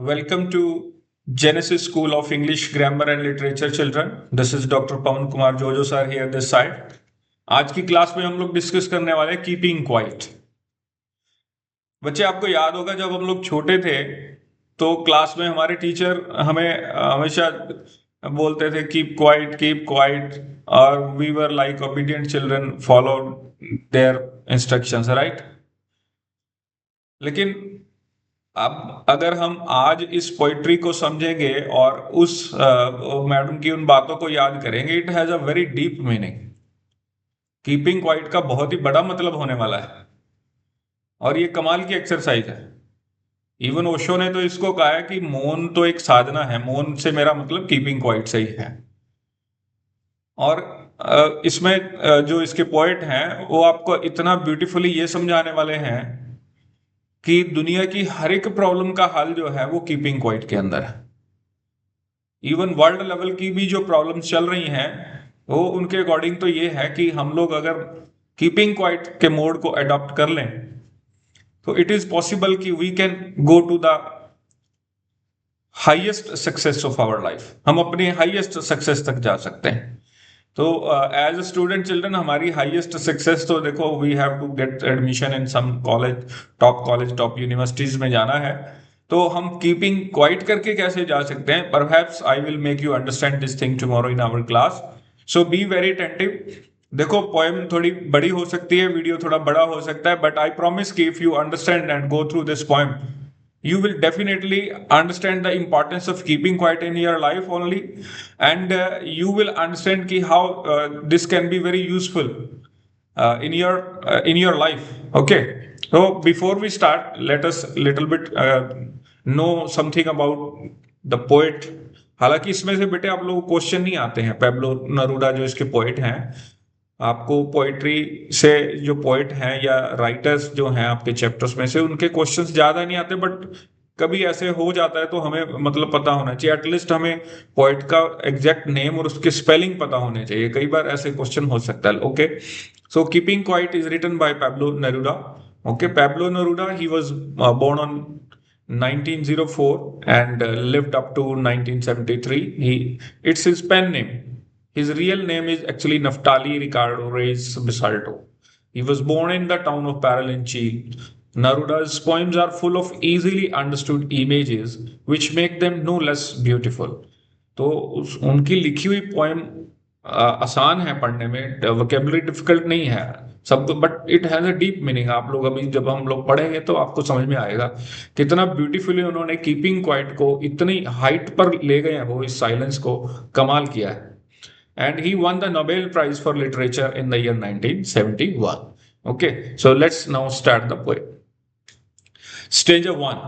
Welcome to Genesis School of English Grammar and Literature Children. This is Dr. Pawan Kumar Jojo sir here this side. आज की class में हम लोग discuss करने वाले हैं कीपिंग क्वाइट। बच्चे आपको याद होगा जब हम लोग छोटे थे तो क्लास में हमारे टीचर हमें हमेशा बोलते थे कीप क्वाइट और we were like obedient children follow their instructions right. लेकिन अब अगर हम आज इस पोइट्री को समझेंगे और उस मैडम की उन बातों को याद करेंगे, it has a very deep meaning. Keeping quiet का बहुत ही बड़ा मतलब होने वाला है और ये कमाल की एक्सरसाइज है। इवन ओशो ने तो इसको कहा है कि मौन तो एक साधना है, मौन से मेरा मतलब कीपिंग क्वाइट से ही है। और इसमें जो इसके पोएट हैं वो आपको इतना ब्यूटीफुली ये समझाने वाले हैं कि दुनिया की हर एक प्रॉब्लम का हल जो है वो कीपिंग क्वाइट के अंदर है। इवन वर्ल्ड लेवल की भी जो प्रॉब्लम्स चल रही हैं वो उनके अकॉर्डिंग तो ये है कि हम लोग अगर कीपिंग क्वाइट के मोड को अडॉप्ट कर लें तो इट इज पॉसिबल कि we can go to the highest success of our life. हम अपने हाईएस्ट सक्सेस तक जा सकते हैं। तो एज अ स्टूडेंट चिल्ड्रन हमारी हाईएस्ट सक्सेस तो देखो we have to get admission in some college top universities में जाना है। तो हम कीपिंग क्वाइट करके कैसे जा सकते हैं? Perhaps I will make you understand this thing tomorrow in our class, so be very attentive. देखो पोएम थोड़ी बड़ी हो सकती है, वीडियो थोड़ा बड़ा हो सकता है, बट आई प्रॉमिस कि if you understand and go through this poem you will definitely understand the importance of keeping quiet in your life only, and you will understand ki how this can be very useful in your life. Okay, so before we start, let us little bit know something about the poet. हालांकि इसमें से बेटे आप लोगों को question नहीं आते हैं। पेब्लो नरूडा जो इसके पोएट हैं, आपको पोइट्री से जो पोइट हैं या राइटर्स जो हैं आपके चैप्टर्स में से उनके क्वेश्चंस ज्यादा नहीं आते, बट कभी ऐसे हो जाता है तो हमें मतलब पता होना चाहिए, एटलीस्ट हमें पोइट का एग्जैक्ट नेम और उसके स्पेलिंग पता होने चाहिए। कई बार ऐसे क्वेश्चन हो सकता है। Okay, so keeping quiet is written by Pablo Neruda. Okay, Pablo Neruda he was born on 1904 and lived up to 1973. It's his pen name. His real name is actually Naftali Ricardo Reyes Bisalto. He was born in the town of Parral in Chile. Neruda's poems are full of easily understood images which make them no less beautiful. तो उनकी लिखी हुई poem आसान है पढ़ने में, vocabulary difficult नहीं है सबको, but it has a deep meaning. आप लोग अभी जब हम लोग पढ़ेंगे तो आपको समझ में आएगा कितना ब्यूटीफुली उन्होंने कीपिंग क्वाइट को इतनी हाइट पर ले गए हैं, वो इस साइलेंस को कमाल किया है। And he won the Nobel Prize for Literature in the year 1971. Okay, so let's now start the poem. Stanza 1.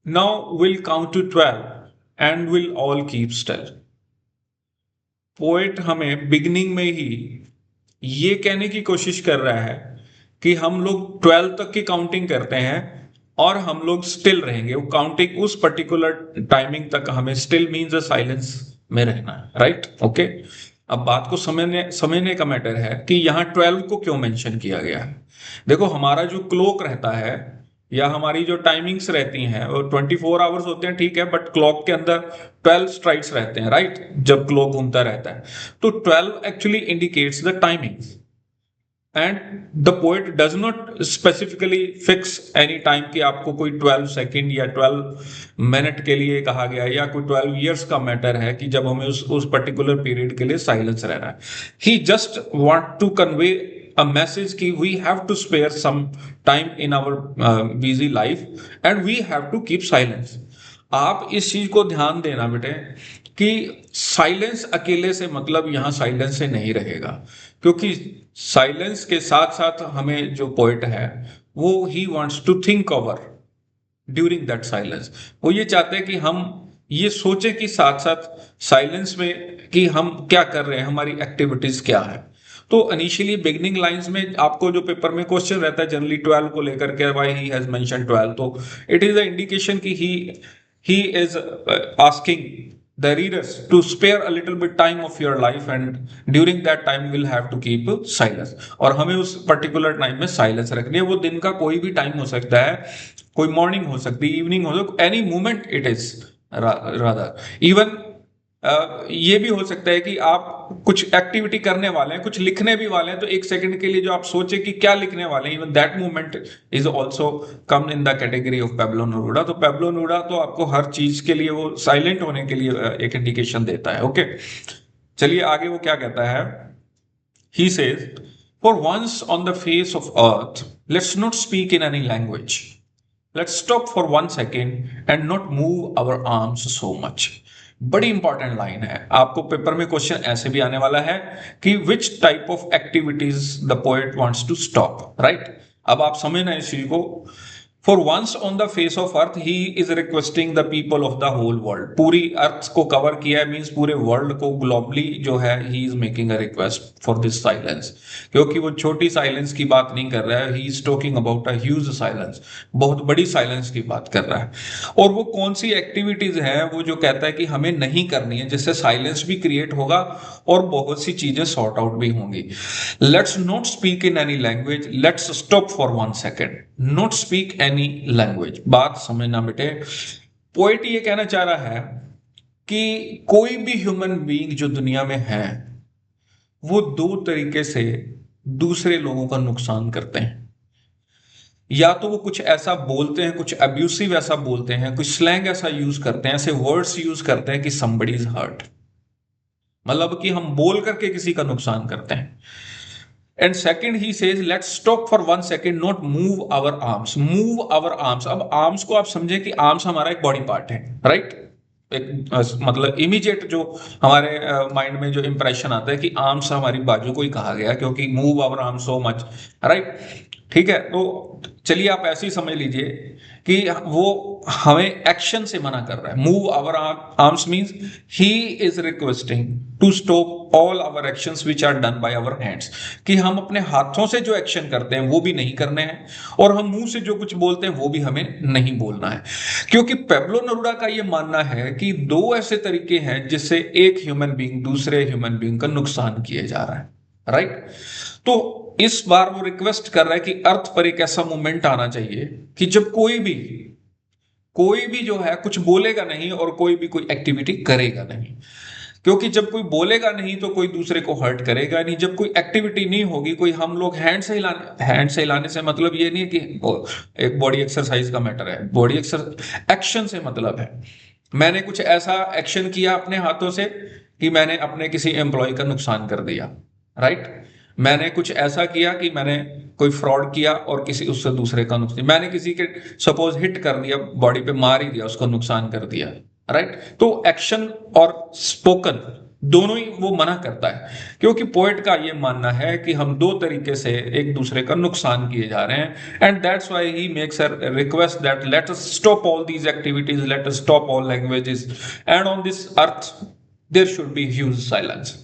Now we'll count to 12 and we'll all keep still. Poet हमें बिगिनिंग में ही ये कहने की कोशिश कर रहा है कि हम लोग 12 तक की काउंटिंग करते हैं और हम लोग स्टिल रहेंगे। वो काउंटिंग उस पर्टिकुलर टाइमिंग तक हमें स्टिल मीन्स अ साइलेंस में रहना है, राइट? ओके, अब बात को समझने का मैटर है कि यहाँ 12 को क्यों मेंशन किया गया है। देखो, हमारा जो क्लॉक रहता है या हमारी जो टाइमिंग्स रहती हैं वो 24 आवर्स होते हैं, ठीक है, बट क्लॉक के अंदर 12 स्ट्राइक्स रहते हैं, राइट? जब क्लॉक घूमता रहता है तो 12 actually indicates the timings, and the poet does not specifically fix any time कि आपको कोई 12 सेकेंड या 12 मिनट के लिए कहा गया है या कोई 12 ईयर्स का मैटर है कि जब हमें उस पर्टिकुलर पीरियड के लिए साइलेंस रहना है। He just want to convey a message कि we have to spare some time in our busy life and we have to keep silence. आप इस चीज को ध्यान देना बेटे कि साइलेंस अकेले से मतलब यहाँ साइलेंस से नहीं रहेगा, क्योंकि साइलेंस के साथ साथ हमें जो पोएट है वो he wants to think over during that silence. वो ये चाहते हैं कि हम ये सोचे कि साथ साथ साइलेंस में कि हम क्या कर रहे हैं, हमारी एक्टिविटीज क्या है। तो इनिशियली बिगनिंग लाइंस में आपको जो पेपर में क्वेश्चन रहता है जनरली 12 को लेकर के, व्हाई ही हैज मेंशन 12, तो इट इज द इंडिकेशन कि he is asking the readers to spare a little bit time of your life, and during that time we'll have to keep silence. और हमें उस particular time में silence रखनी है। वो दिन का कोई भी टाइम हो सकता है, कोई मॉर्निंग हो सकती है, इवनिंग हो सकती है, any moment it is rather. Even ये भी हो सकता है कि आप कुछ एक्टिविटी करने वाले हैं, कुछ लिखने भी वाले हैं, तो एक सेकंड के लिए जो आप सोचे कि क्या लिखने वाले हैं, even that moment is also come in the category of Pablo Neruda. तो पैब्लो नेरूदा तो आपको हर चीज के लिए वो साइलेंट होने के लिए एक इंडिकेशन देता है। ओके, चलिए आगे वो क्या कहता है। He says, for once on the face of earth let's not speak in any language, let's stop for 1 second and not move our arms so much. बड़ी इंपॉर्टेंट लाइन है, आपको पेपर में क्वेश्चन ऐसे भी आने वाला है कि which type of activities the poet wants to stop, right. अब आप समझना इस चीज को। For once on the face of earth he is requesting the people of the whole world. पूरी अर्थ को कवर किया है, मीन्स पूरे वर्ल्ड को ग्लोबली जो है, he is making a request for this silence. क्योंकि वो छोटी साइलेंस की बात नहीं कर रहा है, he is talking about a huge silence, बहुत बड़ी साइलेंस की बात कर रहा है। और वो कौन सी एक्टिविटीज है वो जो कहता है कि हमें नहीं करनी है, जिससे साइलेंस भी क्रिएट होगा और बहुत सी चीजें सॉर्ट आउट भी होंगी। Let's not speak in any language, let's stop for 1 second, not speak any language. बात समझना बेटे, पोएट ये कहना चाह रहा है कि कोई भी ह्यूमन बीइंग जो दुनिया में है वो 2 तरीके से दूसरे लोगों का नुकसान करते हैं। या तो वो कुछ ऐसा बोलते हैं, कुछ अब्यूसिव ऐसा बोलते हैं, कुछ स्लैंग ऐसा यूज करते हैं, ऐसे वर्ड्स यूज करते हैं कि somebody is hurt, मतलब कि हम बोल करके किसी का नुकसान करते हैं। And second he says, let's stop for 1 second, not move our arms, move our arms. अब आर्म्स को आप समझे कि आर्म्स हमारा एक बॉडी पार्ट है, राइट। एक मतलब इमीडिएट जो हमारे माइंड में जो इंप्रेशन आता है कि आर्म्स हमारी बाजू को ही कहा गया, क्योंकि move our arms so much, right. ठीक है, तो चलिए आप ऐसे ही समझ लीजिए कि वो हमें एक्शन से मना कर रहा है। Move our arms means he is requesting to stop all our actions which are done by our hands, कि हम अपने हाथों से जो एक्शन करते हैं वो भी नहीं करने हैं, और हम मुंह से जो कुछ बोलते हैं वो भी हमें नहीं बोलना है। क्योंकि पैब्लो नेरूदा का ये मानना है कि 2 ऐसे तरीके हैं जिससे एक ह्यूमन बीइंग दूसरे ह्यूमन बीइंग का नुकसान किया जा रहा है, राइट। तो इस बार वो रिक्वेस्ट कर रहा है कि अर्थ पर एक ऐसा मोमेंट आना चाहिए कि जब कोई भी जो है कुछ बोलेगा नहीं और कोई भी कोई एक्टिविटी करेगा नहीं। क्योंकि जब कोई बोलेगा नहीं तो कोई दूसरे को हर्ट करेगा नहीं। जब कोई एक्टिविटी नहीं होगी, कोई हम लोग हैंड से हिलाने से मतलब ये नहीं है कि एक बॉडी एक्सरसाइज का मैटर है, बॉडी एक्शन से मतलब है मैंने कुछ ऐसा एक्शन किया अपने हाथों से कि मैंने अपने किसी एम्प्लॉय का नुकसान कर दिया, राइट। मैंने कुछ ऐसा किया कि मैंने कोई फ्रॉड किया और किसी उससे दूसरे का नुकसान, मैंने किसी के सपोज हिट कर दिया, बॉडी पे मार ही दिया, उसको नुकसान कर दिया, राइट। तो एक्शन और स्पोकन दोनों ही वो मना करता है, क्योंकि पोएट का ये मानना है कि हम 2 तरीके से एक दूसरे का नुकसान किए जा रहे हैं। And that's why he makes a request that let us stop all these activities, let us stop all languages, and on this earth there should be huge silence,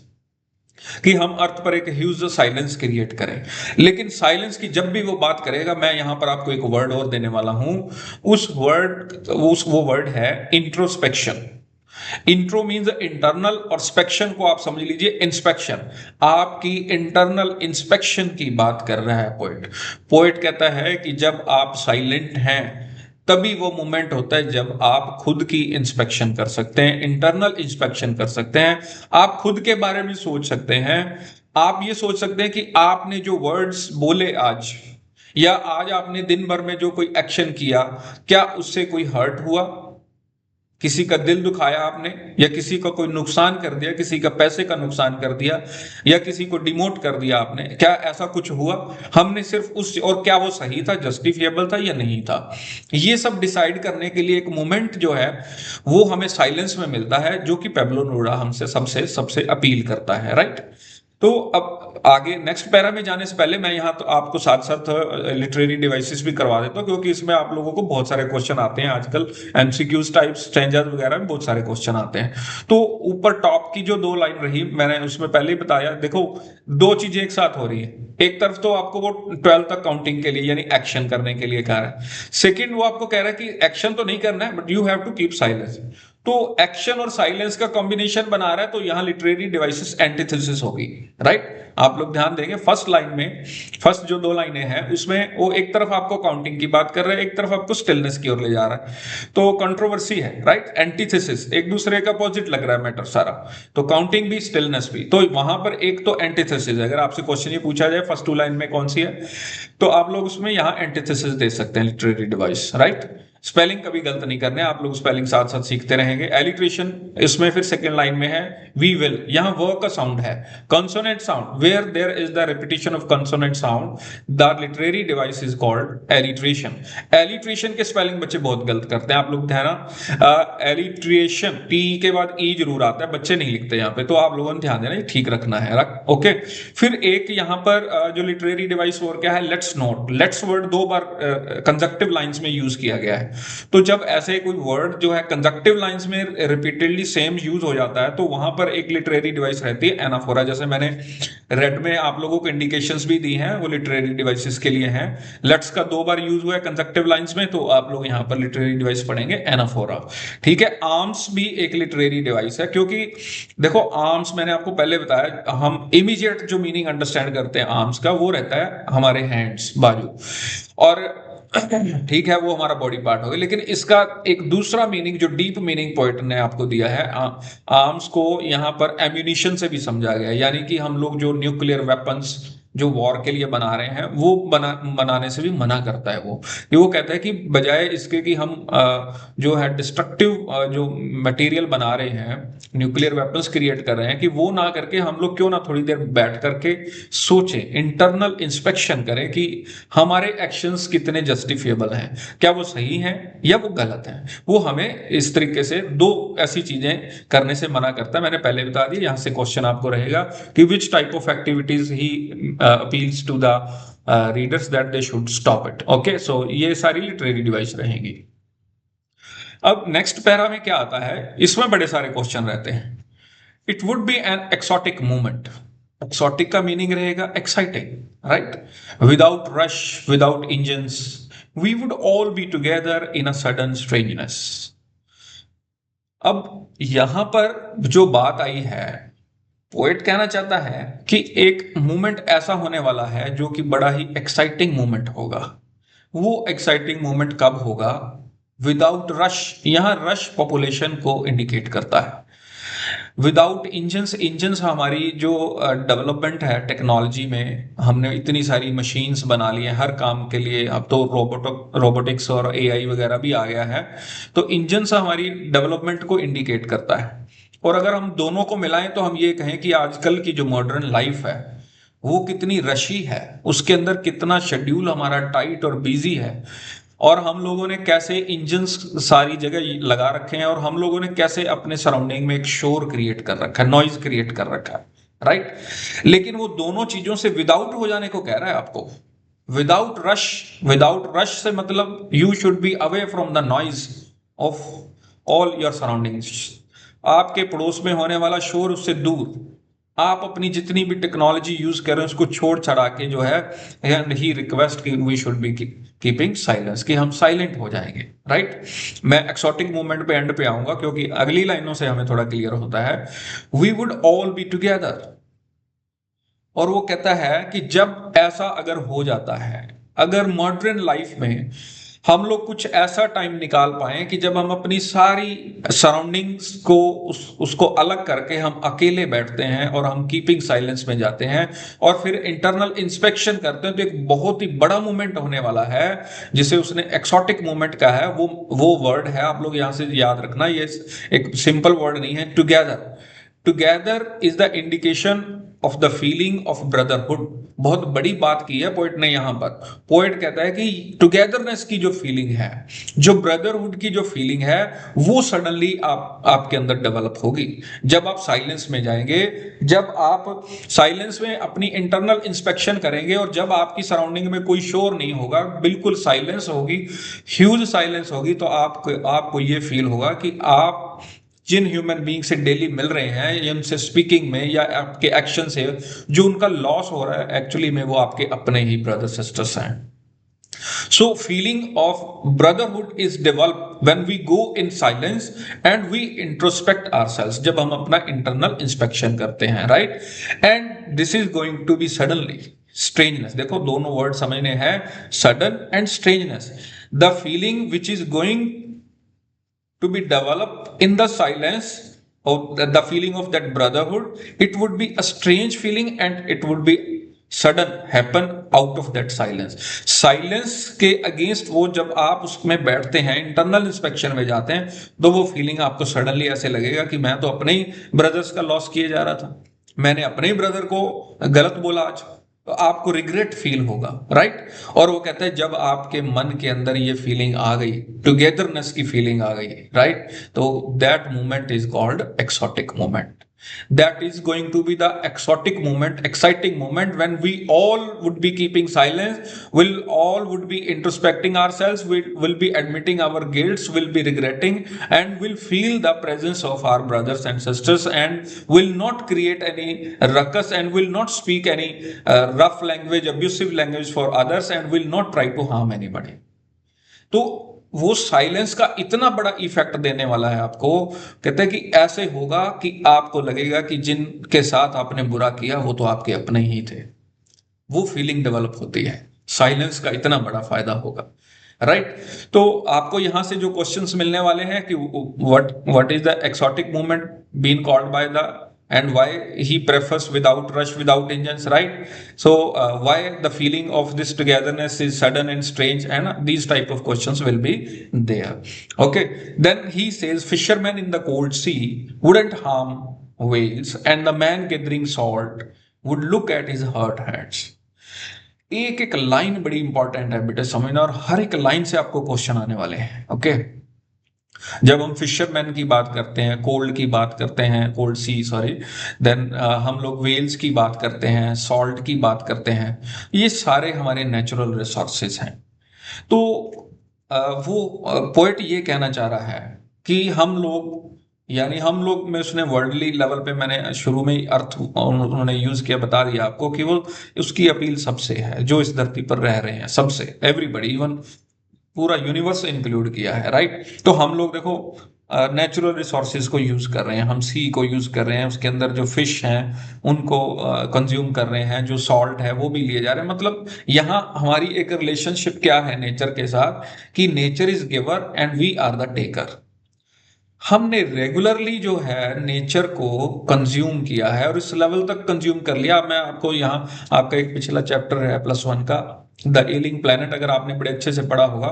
कि हम अर्थ पर एक ह्यूज साइलेंस क्रिएट करें। लेकिन silence की जब भी वो बात करेगा, मैं यहां पर आपको एक वर्ड और देने वाला हूं, वो वर्ड है इंट्रोस्पेक्शन। इंट्रो मीन्स इंटरनल और स्पेक्शन को आप समझ लीजिए इंस्पेक्शन। आपकी इंटरनल इंस्पेक्शन की बात कर रहा है पोएट कहता है कि जब आप साइलेंट हैं तभी वो मोमेंट होता है जब आप खुद की इंस्पेक्शन कर सकते हैं, इंटरनल इंस्पेक्शन कर सकते हैं। आप खुद के बारे में सोच सकते हैं, आप ये सोच सकते हैं कि आपने जो वर्ड्स बोले आज, या आज आपने दिन भर में जो कोई एक्शन किया, क्या उससे कोई हर्ट हुआ, किसी का दिल दुखाया आपने, या किसी का कोई नुकसान कर दिया, किसी का पैसे का नुकसान कर दिया, या किसी को डिमोट कर दिया आपने, क्या ऐसा कुछ हुआ? हमने सिर्फ उस, और क्या वो सही था, जस्टिफिएबल था या नहीं था, ये सब डिसाइड करने के लिए एक मोमेंट जो है वो हमें साइलेंस में मिलता है, जो कि पैब्लो नेरूदा हमसे सबसे अपील करता है, राइट। तो अब आगे नेक्स्ट पैरा में जाने से पहले मैं यहाँ तो आपको साथ साथ लिटरेरी डिवाइसेस भी करवा देता हूँ, क्योंकि इसमें आप लोगों को बहुत सारे क्वेश्चन आते हैं आजकल, एमसीक्यूज टाइप स्ट्रेंजर्स वगैरह में बहुत सारे क्वेश्चन आते हैं। तो ऊपर टॉप की जो 2 लाइन रही, मैंने उसमें पहले ही बताया, देखो 2 चीजें एक साथ हो रही है। एक तरफ तो आपको वो 12 तक काउंटिंग के लिए यानी एक्शन करने के लिए कह रहा है, सेकेंड वो आपको कह रहा है कि एक्शन तो नहीं करना है but you have to keep silence. तो एक्शन और साइलेंस का कॉम्बिनेशन बना रहा है, तो यहां लिटरेरी डिवाइसेस एंटीथेसिस होगी, राइट। आप लोग ध्यान देंगे फर्स्ट लाइन में, फर्स्ट जो दो लाइनें हैं उसमें वो एक तरफ आपको काउंटिंग की बात कर रहे हैं, एक तरफ आपको स्टिलनेस की ओर ले जा रहा है, तो कंट्रोवर्सी है, राइट। एंटीथेसिस एक दूसरे का अपोजिट लग रहा है मैटर सारा, तो काउंटिंग भी स्टिलनेस भी, तो वहां पर एक तो एंटीथेसिस है। अगर आपसे क्वेश्चन ये पूछा जाए फर्स्ट टू लाइन में कौन सी है, तो आप लोग उसमें यहां एंटीथेसिस दे सकते हैं, लिटरेरी डिवाइस, राइट। स्पेलिंग कभी गलत नहीं करने, आप लोग स्पेलिंग साथ साथ सीखते रहेंगे। एलिट्रेशन इसमें फिर सेकंड लाइन में है, वी विल, यहां व का साउंड है, consonant sound, where there is the repetition of consonant sound the literary device is called alliteration. Alliteration के स्पेलिंग बच्चे बहुत गलत करते हैं, आप लोग ध्यान, एलिट्रेशन टी के बाद ई जरूर आता है, बच्चे नहीं लिखते यहाँ पे, तो आप लोगों ने ध्यान देना, ठीक रखना है, ओके। फिर एक यहाँ पर जो लिटरेरी डिवाइस और क्या है, लेट्स नोट। लेट्स वर्ड दो बार कंजक्टिव लाइंस में यूज किया गया है, तो जब ऐसे कोई वर्ड जो है कंजक्टिव लाइंस में रिपीटेडली सेम यूज हो जाता है, तो वहां पर एक लिटरेरी डिवाइस रहती है एनाफोरा। जैसे मैंने रेड में आप लोगों को इंडिकेशंस भी दी हैं, वो लिटरेरी डिवाइसेस के लिए हैं। लेट्स का दो बार यूज हुआ है कंजक्टिव लाइंस में, तो आप लोग यहां पर लिटरेरी डिवाइस पढ़ेंगे एनाफोरा, ठीक है। आर्म्स भी एक लिटरेरी डिवाइस है, क्योंकि देखो आर्म्स मैंने आपको पहले बताया, हम इमीडिएट जो मीनिंग अंडरस्टैंड करते हैं आर्म्स का, वो रहता है हमारे हैंड्स, बाजू, और ठीक है वो हमारा बॉडी पार्ट हो गया। लेकिन इसका एक दूसरा मीनिंग जो डीप मीनिंग पोएट ने आपको दिया है, आर्म्स को यहां पर एम्यूनिशन से भी समझा गया है, यानी कि हम लोग जो न्यूक्लियर वेपन्स जो वॉर के लिए बना रहे हैं, वो बनाने से भी मना करता है वो कहता है कि बजाय इसके कि हम जो है डिस्ट्रक्टिव जो मटेरियल बना रहे हैं, न्यूक्लियर वेपन्स क्रिएट कर रहे हैं, कि वो ना करके हम लोग क्यों ना थोड़ी देर बैठ करके सोचें, इंटरनल इंस्पेक्शन करें कि हमारे एक्शंस कितने जस्टिफिएबल हैं, क्या वो सही हैं या वो गलत हैं। वो हमें इस तरीके से दो ऐसी चीजें करने से मना करता है। मैंने पहले बता दिया, यहां से क्वेश्चन आपको रहेगा कि which type of activities he appeals to the readers that they should stop it, okay, so ये सारी लिटरेरी डिवाइस रहेंगी। अब नेक्स्ट पैरा में क्या आता है, इसमें बड़े सारे क्वेश्चन रहते हैं। It would be an exotic movement, exotic का मीनिंग रहेगा exciting, right. Without rush, without engines, we would all be together in a sudden strangeness. अब यहां पर जो बात आई है, पोएट कहना चाहता है कि एक मूवमेंट ऐसा होने वाला है जो कि बड़ा ही एक्साइटिंग मूवमेंट होगा। वो एक्साइटिंग मूवमेंट कब होगा, विदाउट रश, यहां रश पॉपुलेशन को इंडिकेट करता है। विदाउट इंजन्स, इंजन्स हमारी जो डेवलपमेंट है टेक्नोलॉजी में, हमने इतनी सारी मशीन्स बना ली हैं हर काम के लिए, अब तो रोबोटिक्स और एआई वगैरह भी आ गया है, तो इंजन्स हमारी डेवलपमेंट को इंडिकेट करता है। और अगर हम दोनों को मिलाएं तो हम ये कहें कि आजकल की जो मॉडर्न लाइफ है वो कितनी रशी है, उसके अंदर कितना शेड्यूल हमारा टाइट और बिजी है, और हम लोगों ने कैसे इंजन्स सारी जगह लगा रखे हैं, और हम लोगों ने कैसे अपने सराउंडिंग में एक शोर क्रिएट कर रखा है, नॉइज क्रिएट कर रखा है, राइट। लेकिन वो दोनों चीजों से विदाउट हो जाने को कह रहा है आपको, विदाउट रश। विदाउट रश से मतलब you should be away from the noise of all your surroundings, आपके पड़ोस में होने वाला शोर उससे दूर, आप अपनी जितनी भी टेक्नोलॉजी यूज कर रहे हैं उसको छोड़ छड़ा के जो है, एंड ही रिक्वेस्ट कि we should be keeping silence, कि हम साइलेंट हो जाएंगे, राइट। मैं एक्सोटिक मूवमेंट पे एंड पे आऊंगा, क्योंकि अगली लाइनों से हमें थोड़ा क्लियर होता है। We would all be together, और वो कहता है कि जब ऐसा अगर हो जाता है, अगर मॉडर्न लाइफ में हम लोग कुछ ऐसा टाइम निकाल पाए कि जब हम अपनी सारी सराउंडिंग्स को उसको अलग करके हम अकेले बैठते हैं और हम कीपिंग साइलेंस में जाते हैं और फिर इंटरनल इंस्पेक्शन करते हैं, तो एक बहुत ही बड़ा मूवमेंट होने वाला है, जिसे उसने एक्सोटिक मूवमेंट कहा है। वो वर्ड है, आप लोग यहां से याद रखना, ये एक सिंपल वर्ड नहीं है, together. Together is the indication of the feeling of brotherhood. बहुत बड़ी बात की है पोएट ने यहां पर। पोएट कहता है कि टुगेदरनेस की जो फीलिंग है, जो ब्रदरहुड की जो फीलिंग है, वो सडनली आपके अंदर डेवलप होगी जब आप साइलेंस में जाएंगे, जब आप साइलेंस में अपनी इंटरनल इंस्पेक्शन करेंगे, और जब आपकी सराउंडिंग में कोई शोर नहीं होगा, बिल्कुल साइलेंस होगी, ह्यूज साइलेंस होगी, तो आपको ये फील होगा कि आप जिन ह्यूमन बीइंग से डेली मिल रहे हैं, या उनसे स्पीकिंग में या आपके एक्शन से जो उनका लॉस हो रहा है, एक्चुअली में वो आपके अपने ही ब्रदर सिस्टर्स हैं। So feeling of brotherhood is developed when we go in silence and we introspect ourselves, जब हम अपना internal inspection करते हैं, right? And this is going to be suddenly strangeness. देखो दोनों वर्ड समझने हैं, sudden and strangeness. The feeling which is going to be developed in the silence of the feeling of that brotherhood, it would be a strange feeling and it would be sudden happen out of that silence. Silence के against वो जब आप उसमें बैठते हैं, internal inspection में जाते हैं, तो वो फीलिंग आपको सडनली ऐसे लगेगा कि मैं तो अपने ही ब्रदर्स का लॉस किए जा रहा था, मैंने अपने ही ब्रदर को गलत बोला आज, तो आपको रिग्रेट फील होगा, राइट? और वो कहता है जब आपके मन के अंदर ये फीलिंग आ गई, टुगेदरनेस की फीलिंग आ गई, राइट, तो that moment is called exotic moment. That is going to be the exotic moment, exciting moment, when we all would be keeping silence, would be introspecting ourselves, will be admitting our guilts, will be regretting, and will feel the presence of our brothers and sisters, and will not create any ruckus, and will not speak any rough language, abusive language for others, and will not try to harm anybody. तो वो silence का इतना बड़ा effect देने वाला है आपको, कहते हैं कि ऐसे होगा कि आपको लगेगा कि जिनके साथ आपने बुरा किया वो तो आपके अपने ही थे. वो फीलिंग डेवलप होती है, साइलेंस का इतना बड़ा फायदा होगा, राइट? तो आपको यहां से जो क्वेश्चंस मिलने वाले हैं कि what is the exotic movement been called by the, and why he prefers without rush, without engines, right? So why the feeling of this togetherness is sudden and strange, and these type of questions will be there. Okay, then he says fishermen in the cold sea wouldn't harm whales, and the man gathering salt would look at his hurt hands. एक एक line बड़ी important है बेटे समझना, और हर एक line से आपको क्वेश्चन आने वाले हैं. ओके, जब हम फिशरमैन की बात करते हैं, कोल्ड की बात करते हैं, कोल्ड सी सॉरी, देन हम लोग वेल्स की बात करते हैं, सॉल्ट की बात करते हैं, ये सारे हमारे नेचुरल रिसोर्सेज हैं. तो वो पोएट ये कहना चाह रहा है कि हम लोग, यानी हम लोग में उसने वर्ल्डली लेवल पे, मैंने शुरू में ही अर्थ उन्होंने यूज किया, बता दिया आपको कि वो उसकी अपील सबसे है जो इस धरती पर रह रहे हैं, सबसे, एवरीबडी, इवन पूरा यूनिवर्स इंक्लूड किया है, राइट? तो हम लोग देखो नेचुरल रिसोर्सेज को यूज कर रहे हैं, हम सी को यूज कर रहे हैं, उसके अंदर जो फिश हैं उनको कंज्यूम कर रहे हैं, जो सॉल्ट है वो भी लिए जा रहे हैं. मतलब यहाँ हमारी एक रिलेशनशिप क्या है नेचर के साथ, कि nature is giver and we are the taker. हमने रेगुलरली जो है नेचर को कंज्यूम किया है और इस लेवल तक कंज्यूम कर लिया. मैं आपको यहाँ, आपका एक पिछला चैप्टर है +1 का, द एलिंग प्लैनेट, अगर आपने बड़े अच्छे से पढ़ा होगा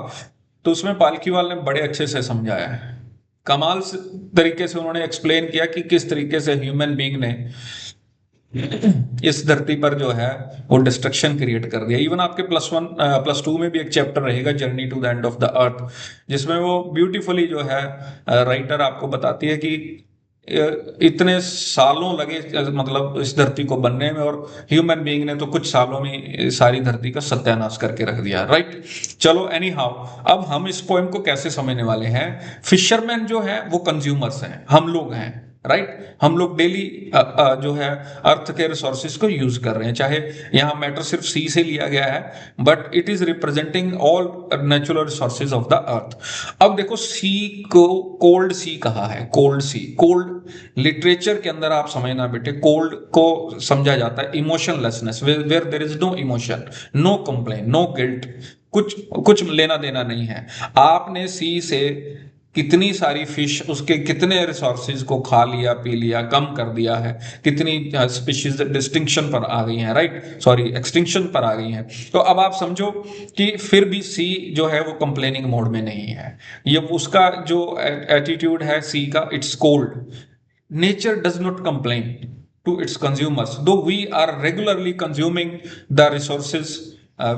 तो उसमें पालकीवाल ने बड़े अच्छे से समझाया है, कमाल से तरीके से उन्होंने एक्सप्लेन किया कि किस तरीके से ह्यूमन बीइंग ने इस धरती पर जो है वो डिस्ट्रक्शन क्रिएट कर दिया. इवन आपके +2 में भी एक चैप्टर रहेगा, journey to the end of the earth, जिसमें वो ब्यूटीफुली जो है राइटर आपको बताती है कि इतने सालों लगे मतलब इस धरती को बनने में, और ह्यूमन बीइंग ने तो कुछ सालों में सारी धरती का सत्यानाश करके रख दिया, राइट? चलो एनी हाउ, अब हम इस पोएम को कैसे समझने वाले हैं. फिशरमैन जो है वो कंज्यूमर्स हैं, हम लोग हैं, राइट? हम लोग डेली जो है अर्थ के रिसोर्सेज को यूज कर रहे हैं, चाहे यहाँ मैटर सिर्फ सी से लिया गया है, but it is representing all natural resources of the अर्थ. अब देखो सी को कोल्ड सी कहा है, कोल्ड सी. कोल्ड लिटरेचर के अंदर आप समझना बेटे, कोल्ड को समझा जाता है emotionlessness, where there is no emotion, no complain, no guilt, कुछ लेना देना नहीं है. आपने सी से कितनी सारी फिश, उसके कितने रिसोर्सेज को खा लिया, पी लिया, कम कर दिया है, कितनी स्पीशीज डिस्टिंक्शन पर आ गई हैं, राइट, सॉरी एक्सटिंक्शन पर आ गई हैं. तो अब आप समझो कि फिर भी सी जो है वो कंप्लेनिंग मोड में नहीं है. ये उसका जो एटीट्यूड है सी का, it's cold. Nature does not complain to its consumers, though we are regularly consuming the resources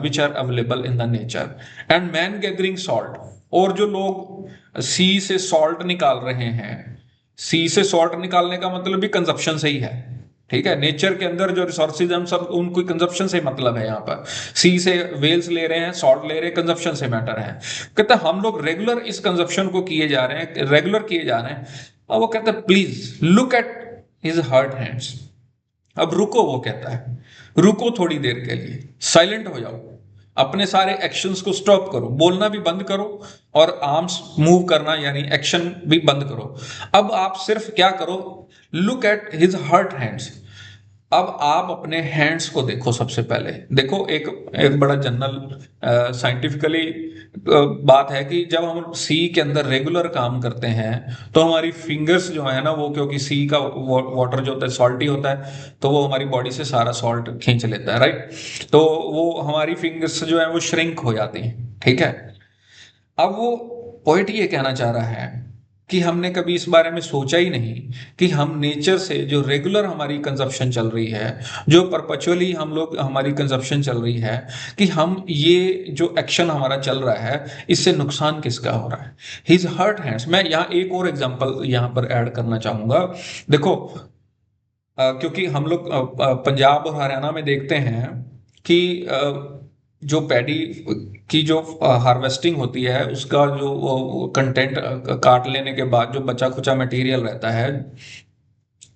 which are available in the nature. And man gathering salt, और जो लोग सी से सॉल्ट निकाल रहे हैं, सी से सॉल्ट निकालने का मतलब भी कंजप्शन से ही है, ठीक है? नेचर के अंदर जो रिसोर्सेज हम सब उनको कंजप्शन से मतलब है. यहाँ पर सी से वेल्स ले रहे हैं, सॉल्ट ले रहे हैं, कंजप्शन से मैटर है. कहते हैं हम लोग रेगुलर इस कंजप्शन को किए जा रहे हैं, रेगुलर किए जा रहे हैं. और वो कहता है please look at his hurt hands. अब रुको, वो कहता है रुको थोड़ी देर के लिए, साइलेंट हो जाओ अपने सारे एक्शंस को स्टॉप करो, बोलना भी बंद करो और आर्म्स मूव करना यानी एक्शन भी बंद करो। अब आप सिर्फ क्या करो, look at his hurt hands. अब आप अपने हैंड्स को देखो। सबसे पहले देखो, एक एक बड़ा जनरल साइंटिफिकली बात है कि जब हम सी के अंदर रेगुलर काम करते हैं तो हमारी फिंगर्स जो है ना, वो क्योंकि सी का वाटर जो होता है सॉल्टी होता है, तो वो हमारी बॉडी से सारा सॉल्ट खींच लेता है, राइट। तो वो हमारी फिंगर्स जो है वो श्रिंक हो जाती हैं, ठीक है। अब वो पोइट ये कहना चाह रहा है कि हमने कभी इस बारे में सोचा ही नहीं कि हम नेचर से जो रेगुलर हमारी कंजप्शन चल रही है, जो परपेचुअली हम लोग हमारी कंजप्शन चल रही है, कि हम ये जो एक्शन हमारा चल रहा है इससे नुकसान किसका हो रहा है। His hurt hands. मैं यहाँ एक और एग्जांपल यहाँ पर ऐड करना चाहूंगा। देखो, क्योंकि हम लोग पंजाब और हरियाणा में देखते हैं कि जो पैडी की जो हार्वेस्टिंग होती है उसका जो कंटेंट काट लेने के बाद जो बचा खुचा मटेरियल रहता है,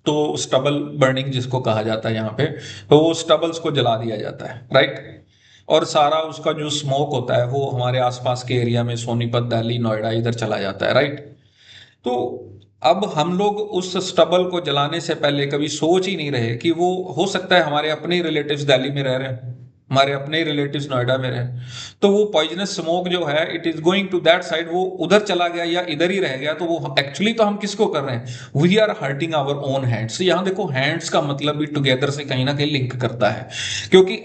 तो स्टबल बर्निंग जिसको कहा जाता है यहाँ पे, तो वो स्टबल्स को जला दिया जाता है, राइट। और सारा उसका जो स्मोक होता है वो हमारे आसपास के एरिया में सोनीपत, दिल्ली, नोएडा इधर चला जाता है, राइट। तो अब हम लोग उस स्टबल को जलाने से पहले कभी सोच ही नहीं रहे कि वो हो सकता है हमारे अपने रिलेटिव्स दिल्ली में रह रहे हैं, हमारे अपने रिलेटिव्स नोएडा में रहे, तो वो पॉइजनस स्मोक जो है it is going to that side, वो उधर चला गया या इधर ही रह गया, तो वो एक्चुअली तो हम किसको कर रहे हैं, we are hurting our own hands. यहाँ देखो, हैंड्स का मतलब भी टुगेदर से कहीं ना कहीं लिंक करता है, क्योंकि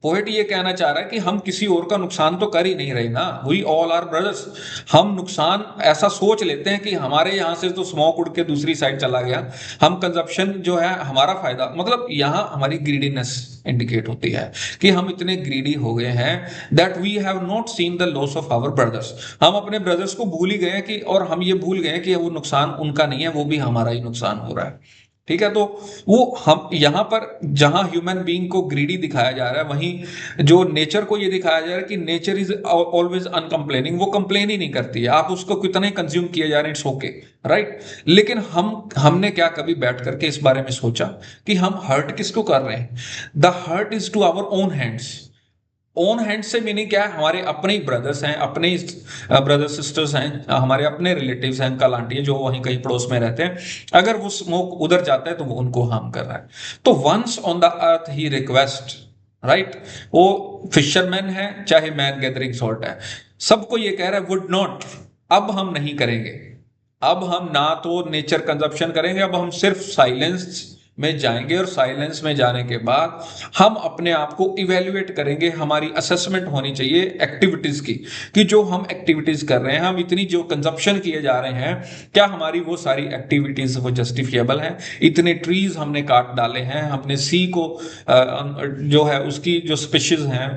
पोएट ये कहना चाह रहा है कि हम किसी और का नुकसान तो कर ही नहीं रहे ना, वी ऑल आर ब्रदर्स। हम नुकसान ऐसा सोच लेते हैं कि हमारे यहाँ से तो स्मोक उड़ के दूसरी साइड चला गया, हम कंजप्शन जो है हमारा फायदा, मतलब यहाँ हमारी ग्रीडीनेस इंडिकेट होती है कि हम इतने ग्रीडी हो गए हैं that we have not seen the loss of our brothers. हम अपने ब्रदर्स को भूल ही गए कि, और हम ये भूल गए कि वो नुकसान उनका नहीं है, वो भी हमारा ही नुकसान हो रहा है, ठीक है। तो वो हम यहाँ पर जहां ह्यूमन बीइंग को ग्रीडी दिखाया जा रहा है, वहीं जो नेचर को ये दिखाया जा रहा है कि नेचर इज ऑलवेज अनकंप्लेनिंग, वो कंप्लेन ही नहीं करती है, आप उसको कितना ही कंज्यूम किए जा रहे हैं, इट्स ओके, राइट। लेकिन हमने क्या कभी बैठ करके इस बारे में सोचा कि हम हर्ट किसको कर रहे हैं। The hurt is to our own hands. Own hand से मीनिंग क्या है, हमारे अपने ही ब्रदर्स हैं, अपने ही ब्रदर सिस्टर्स हैं, हमारे अपने रिलेटिव्स हैं, अंकल आंटी है जो वहीं कहीं पड़ोस में रहते हैं, अगर वो स्मोक उधर जाता है तो वो उनको हार्म कर रहा है। तो वंस ऑन द अर्थ ही रिक्वेस्ट, राइट। वो फिशरमैन है चाहे मैन गैदरिंग सॉल्ट है, सबको ये कह रहा है वुड नॉट, अब हम नहीं करेंगे, अब हम ना तो नेचर कंजप्शन करेंगे, अब हम सिर्फ साइलेंस में जाएंगे, और साइलेंस में जाने के बाद हम अपने आप को इवेल्युएट करेंगे, हमारी असेसमेंट होनी चाहिए एक्टिविटीज की, कि जो हम एक्टिविटीज कर रहे हैं, हम इतनी जो कंजप्शन किए जा रहे हैं, क्या हमारी वो सारी एक्टिविटीज वो जस्टिफिएबल है। इतने ट्रीज हमने काट डाले हैं, हमने सी को जो है उसकी जो स्पीशीज हैं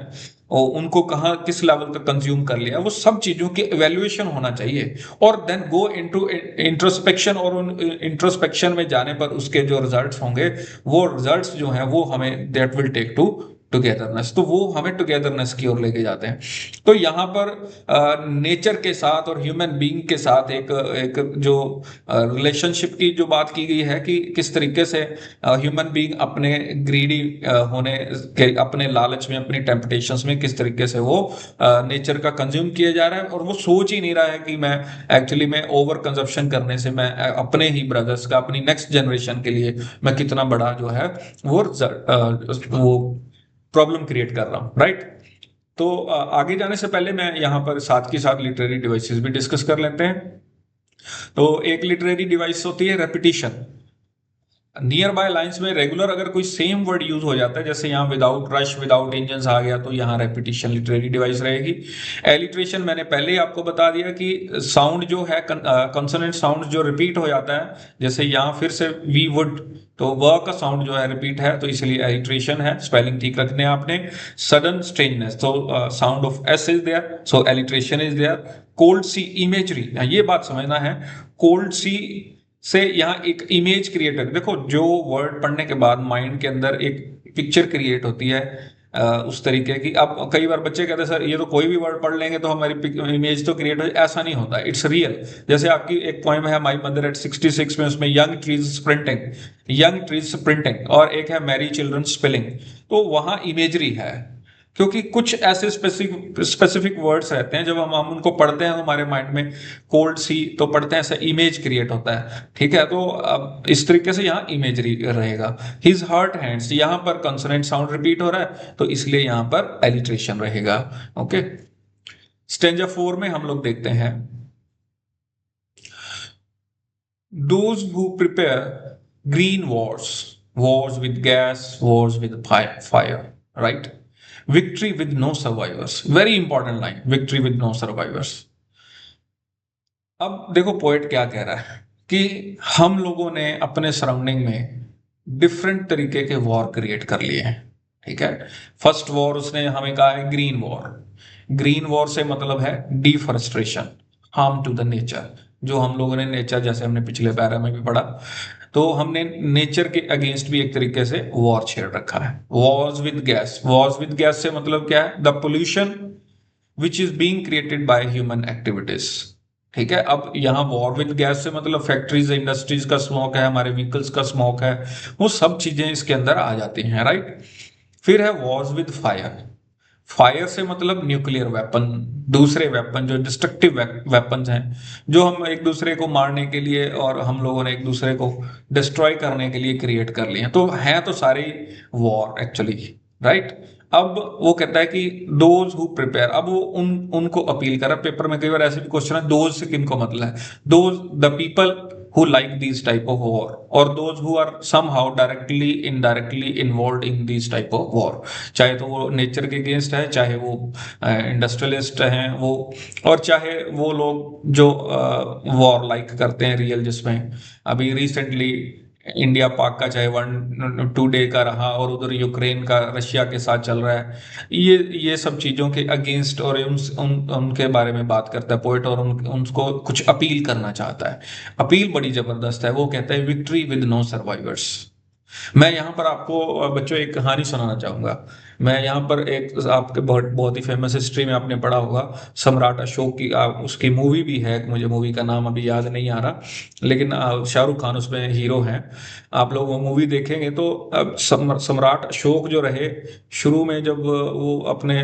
और उनको कहाँ किस लेवल तक कंज्यूम कर लिया, वो सब चीजों की इवेल्युएशन होना चाहिए, और देन गो इनटू इंट्रोस्पेक्शन, और उन इंट्रोस्पेक्शन में जाने पर उसके जो रिजल्ट्स होंगे, वो रिजल्ट्स जो हैं वो हमें that will take to togetherness, तो वो हमें टुगेदरनेस की ओर लेके जाते हैं। तो यहाँ पर नेचर के साथ और ह्यूमन बीइंग के साथ एक एक जो रिलेशनशिप की जो बात की गई है कि किस तरीके से ह्यूमन बीइंग अपने ग्रीडी होने के, अपने लालच में, अपनी टेम्पटेशंस में किस तरीके से वो नेचर का कंज्यूम किया जा रहा है, और वो सोच ही नहीं रहा है कि मैं एक्चुअली में ओवर कंजप्शन करने से मैं अपने ही ब्रदर्स का, अपनी नेक्स्ट जनरेशन के लिए मैं कितना बड़ा जो है वो प्रॉब्लम क्रिएट कर रहा हूं, राइट। तो आगे जाने से पहले मैं यहां पर साथ के साथ लिटरेरी डिवाइसेस भी डिस्कस कर लेते हैं। तो एक लिटरेरी डिवाइस होती है रेपिटिशन। नियर बाय लाइंस में रेगुलर अगर कोई सेम वर्ड यूज हो जाता है, जैसे यहाँ विदाउट रश, विदाउट इंजन आ गया, तो यहाँ रेपिटिशन लिटरेरी डिवाइस रहेगी। एलिट्रेशन मैंने पहले ही आपको बता दिया कि साउंड जो है, कॉन्सोनेंट साउंड जो रिपीट हो जाता है, जैसे यहाँ फिर से वी वुड, तो व का साउंड जो है रिपीट है, तो इसलिए एलिट्रेशन है, स्पेलिंग ठीक रखने आपने। सडन स्ट्रेंजनेस, तो sound of S is there, so alliteration is there. Cold sea imagery, ये बात समझना है, कोल्ड सी से यहाँ एक इमेज क्रिएट है। देखो, जो वर्ड पढ़ने के बाद माइंड के अंदर एक पिक्चर क्रिएट होती है उस तरीके की। अब कई बार बच्चे कहते हैं सर ये तो कोई भी वर्ड पढ़ लेंगे तो हमारी इमेज तो क्रिएट हो, ऐसा नहीं होता, इट्स रियल। जैसे आपकी एक पोएम है माई मदर एट 66 में, उसमें young trees sprinting, young trees sprinting, और एक है मैरी चिल्ड्रन स्पिलिंग, तो वहां इमेजरी है। क्योंकि कुछ ऐसे स्पेसिफिक वर्ड्स रहते हैं जब हम उनको पढ़ते हैं तो हमारे माइंड में कोल्ड सी तो पढ़ते हैं, ऐसा इमेज क्रिएट होता है, ठीक है। तो अब इस तरीके से यहाँ इमेजरी रहेगा। हिज हर्ट हैंड्स, यहाँ पर कंसोनेंट साउंड रिपीट हो रहा है तो इसलिए यहाँ पर एलिट्रेशन रहेगा। ओके, स्टेंजा 4 में हम लोग देखते हैं those who prepare green wars with gas, wars with fire, right? Victory with no survivors, very important line, victory with no survivors। अब देखो पोएट क्या कह रहा है कि हम लोगों ने अपने सराउंडिंग में डिफरेंट तरीके के वॉर क्रिएट कर लिए हैं, ठीक है। फर्स्ट वॉर उसने हमें कहा है ग्रीन वॉर। ग्रीन वॉर से मतलब है deforestation, harm to the nature, जो हम लोगों ने नेचर, जैसे हमने पिछले पैरा में भी पढ़ा, तो हमने नेचर के अगेंस्ट भी एक तरीके से वॉर छेड़ रखा है। Wars with gas, Wars with gas से मतलब क्या है? The pollution which is being created by human activities, ठीक है। अब यहाँ वॉर विद गैस से मतलब फैक्ट्रीज, इंडस्ट्रीज का स्मोक है, हमारे व्हीकल्स का स्मोक है, वो सब चीजें इसके अंदर आ जाती हैं, राइट। फिर है वॉर्स विद फायर। फायर से मतलब न्यूक्लियर वेपन, दूसरे वेपन जो डिस्ट्रक्टिव वेपन्स हैं, जो हम एक दूसरे को मारने के लिए और हम लोगों ने एक दूसरे को डिस्ट्रॉय करने के लिए क्रिएट कर लिए हैं, तो हैं तो सारे वॉर एक्चुअली, राइट। अब वो कहता है कि दोज हु प्रिपेयर, अब वो उनको अपील कर रहा है। पेपर में कई बार ऐसे भी क्वेश्चन है, दोज से किनको मतलब है? Those the people who like these type of war or those who are somehow directly indirectly involved in these type of war, चाहे तो वो नेचर के अगेंस्ट है, चाहे वो इंडस्ट्रियलिस्ट हैं वो, और चाहे वो लोग जो वॉर लाइक करते हैं रियल, जिसमें अभी रिसेंटली इंडिया पाक का चाहे 1-2 डे का रहा और उधर यूक्रेन का रशिया के साथ चल रहा है, ये सब चीज़ों के अगेंस्ट और उनके बारे में बात करता है पोएट, और उनको कुछ अपील करना चाहता है। अपील बड़ी जबरदस्त है, वो कहता है विक्ट्री विद नो सर्वाइवर्स। मैं यहाँ पर आपको बच्चों एक कहानी सुनाना चाहूंगा। मैं यहाँ पर एक, आपके बहुत ही फेमस हिस्ट्री में आपने पढ़ा होगा, सम्राट अशोक की उसकी मूवी भी है, मुझे मूवी का नाम अभी याद नहीं आ रहा, लेकिन शाहरुख खान उसमें हीरो हैं। आप लोग वो मूवी देखेंगे तो सम्राट अशोक जो रहे, शुरू में जब वो अपने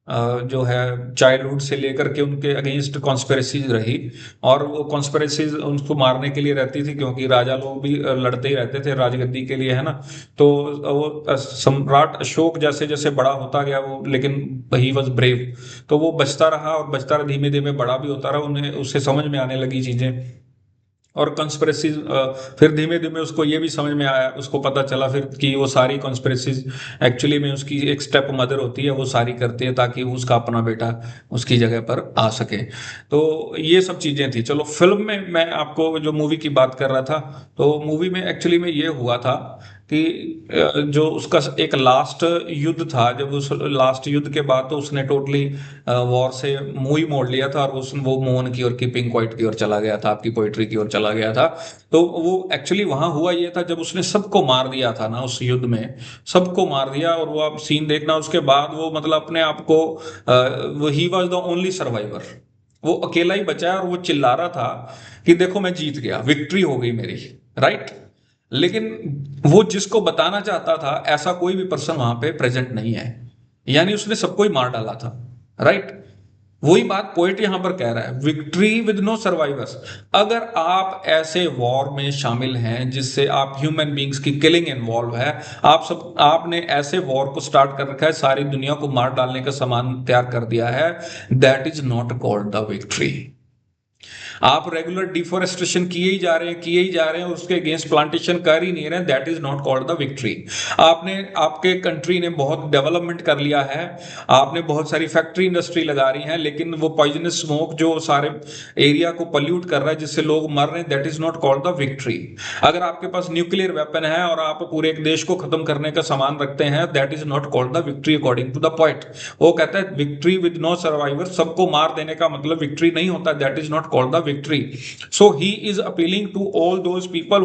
जो है चाइल्डहुड से लेकर के उनके अगेंस्ट कॉन्स्पिरेसीज रही, और वो कॉन्स्पिरेसीज उनको मारने के लिए रहती थी, क्योंकि राजा लोग भी लड़ते ही रहते थे राजगद्दी के लिए, है ना। तो वो सम्राट अशोक जैसे जैसे बड़ा होता गया वो, लेकिन ही वॉज ब्रेव, तो वो बचता रहा और बचता रहा, धीमे धीमे बड़ा भी होता रहा, उन्हें उससे समझ में आने लगी चीजें और कॉन्स्पिरेसीज। फिर धीमे धीमे उसको ये भी समझ में आया, उसको पता चला फिर कि वो सारी कॉन्स्पिरेसीज एक्चुअली में उसकी एक स्टेप मदर होती है, वो सारी करती है ताकि उसका अपना बेटा उसकी जगह पर आ सके। तो ये सब चीज़ें थी। चलो, फिल्म में मैं आपको जो मूवी की बात कर रहा था, तो मूवी में एक्चुअली में ये हुआ था कि जो उसका एक लास्ट युद्ध था, जब उस लास्ट युद्ध के बाद तो उसने टोटली वॉर से मुंह ही मोड़ लिया था, और वो मोहन की और कीपिंग क्वाइट की ओर चला गया था, आपकी पोइट्री की ओर चला गया था। तो वो एक्चुअली वहां हुआ ये था, जब उसने सबको मार दिया था ना उस युद्ध में, सबको मार दिया, और वो आप सीन देखना, उसके बाद वो मतलब अपने आप को वो he was the only survivor, वो अकेला ही बचा है, और वो चिल्ला रहा था कि देखो मैं जीत गया, विक्ट्री हो गई मेरी, राइट। लेकिन वो जिसको बताना चाहता था, ऐसा कोई भी पर्सन वहां पे प्रेजेंट नहीं है, यानी उसने सबको ही मार डाला था, राइट। वही बात पोएट यहां पर कह रहा है, विक्ट्री विद नो सर्वाइवर्स। अगर आप ऐसे वॉर में शामिल हैं जिससे आप ह्यूमन बींग्स की किलिंग इन्वॉल्व है, आपने ऐसे वॉर को स्टार्ट कर रखा है, सारी दुनिया को मार डालने का सामान तैयार कर दिया है, that is not called the victory. आप रेगुलर डिफोरेस्टेशन किए ही जा रहे हैं, उसके अगेंस्ट प्लांटेशन कर ही नहीं रहे, that is not called the victory. आपके कंट्री ने बहुत डेवलपमेंट कर लिया है, आपने बहुत सारी फैक्ट्री इंडस्ट्री लगा रही है, लेकिन वो पॉइजनस स्मोक जो सारे एरिया को पल्यूट कर रहा है, जिससे लोग मर रहे हैं, that is not called the victory. अगर आपके पास न्यूक्लियर वेपन है और आप पूरे एक देश को खत्म करने का सामान रखते हैं, that is not called the victory according to the point. वो कहता है विक्ट्री विद नो सर्वाइवर, सबको मार देने का मतलब विक्ट्री नहीं होता, that is not called the victory. So he is appealing to all those people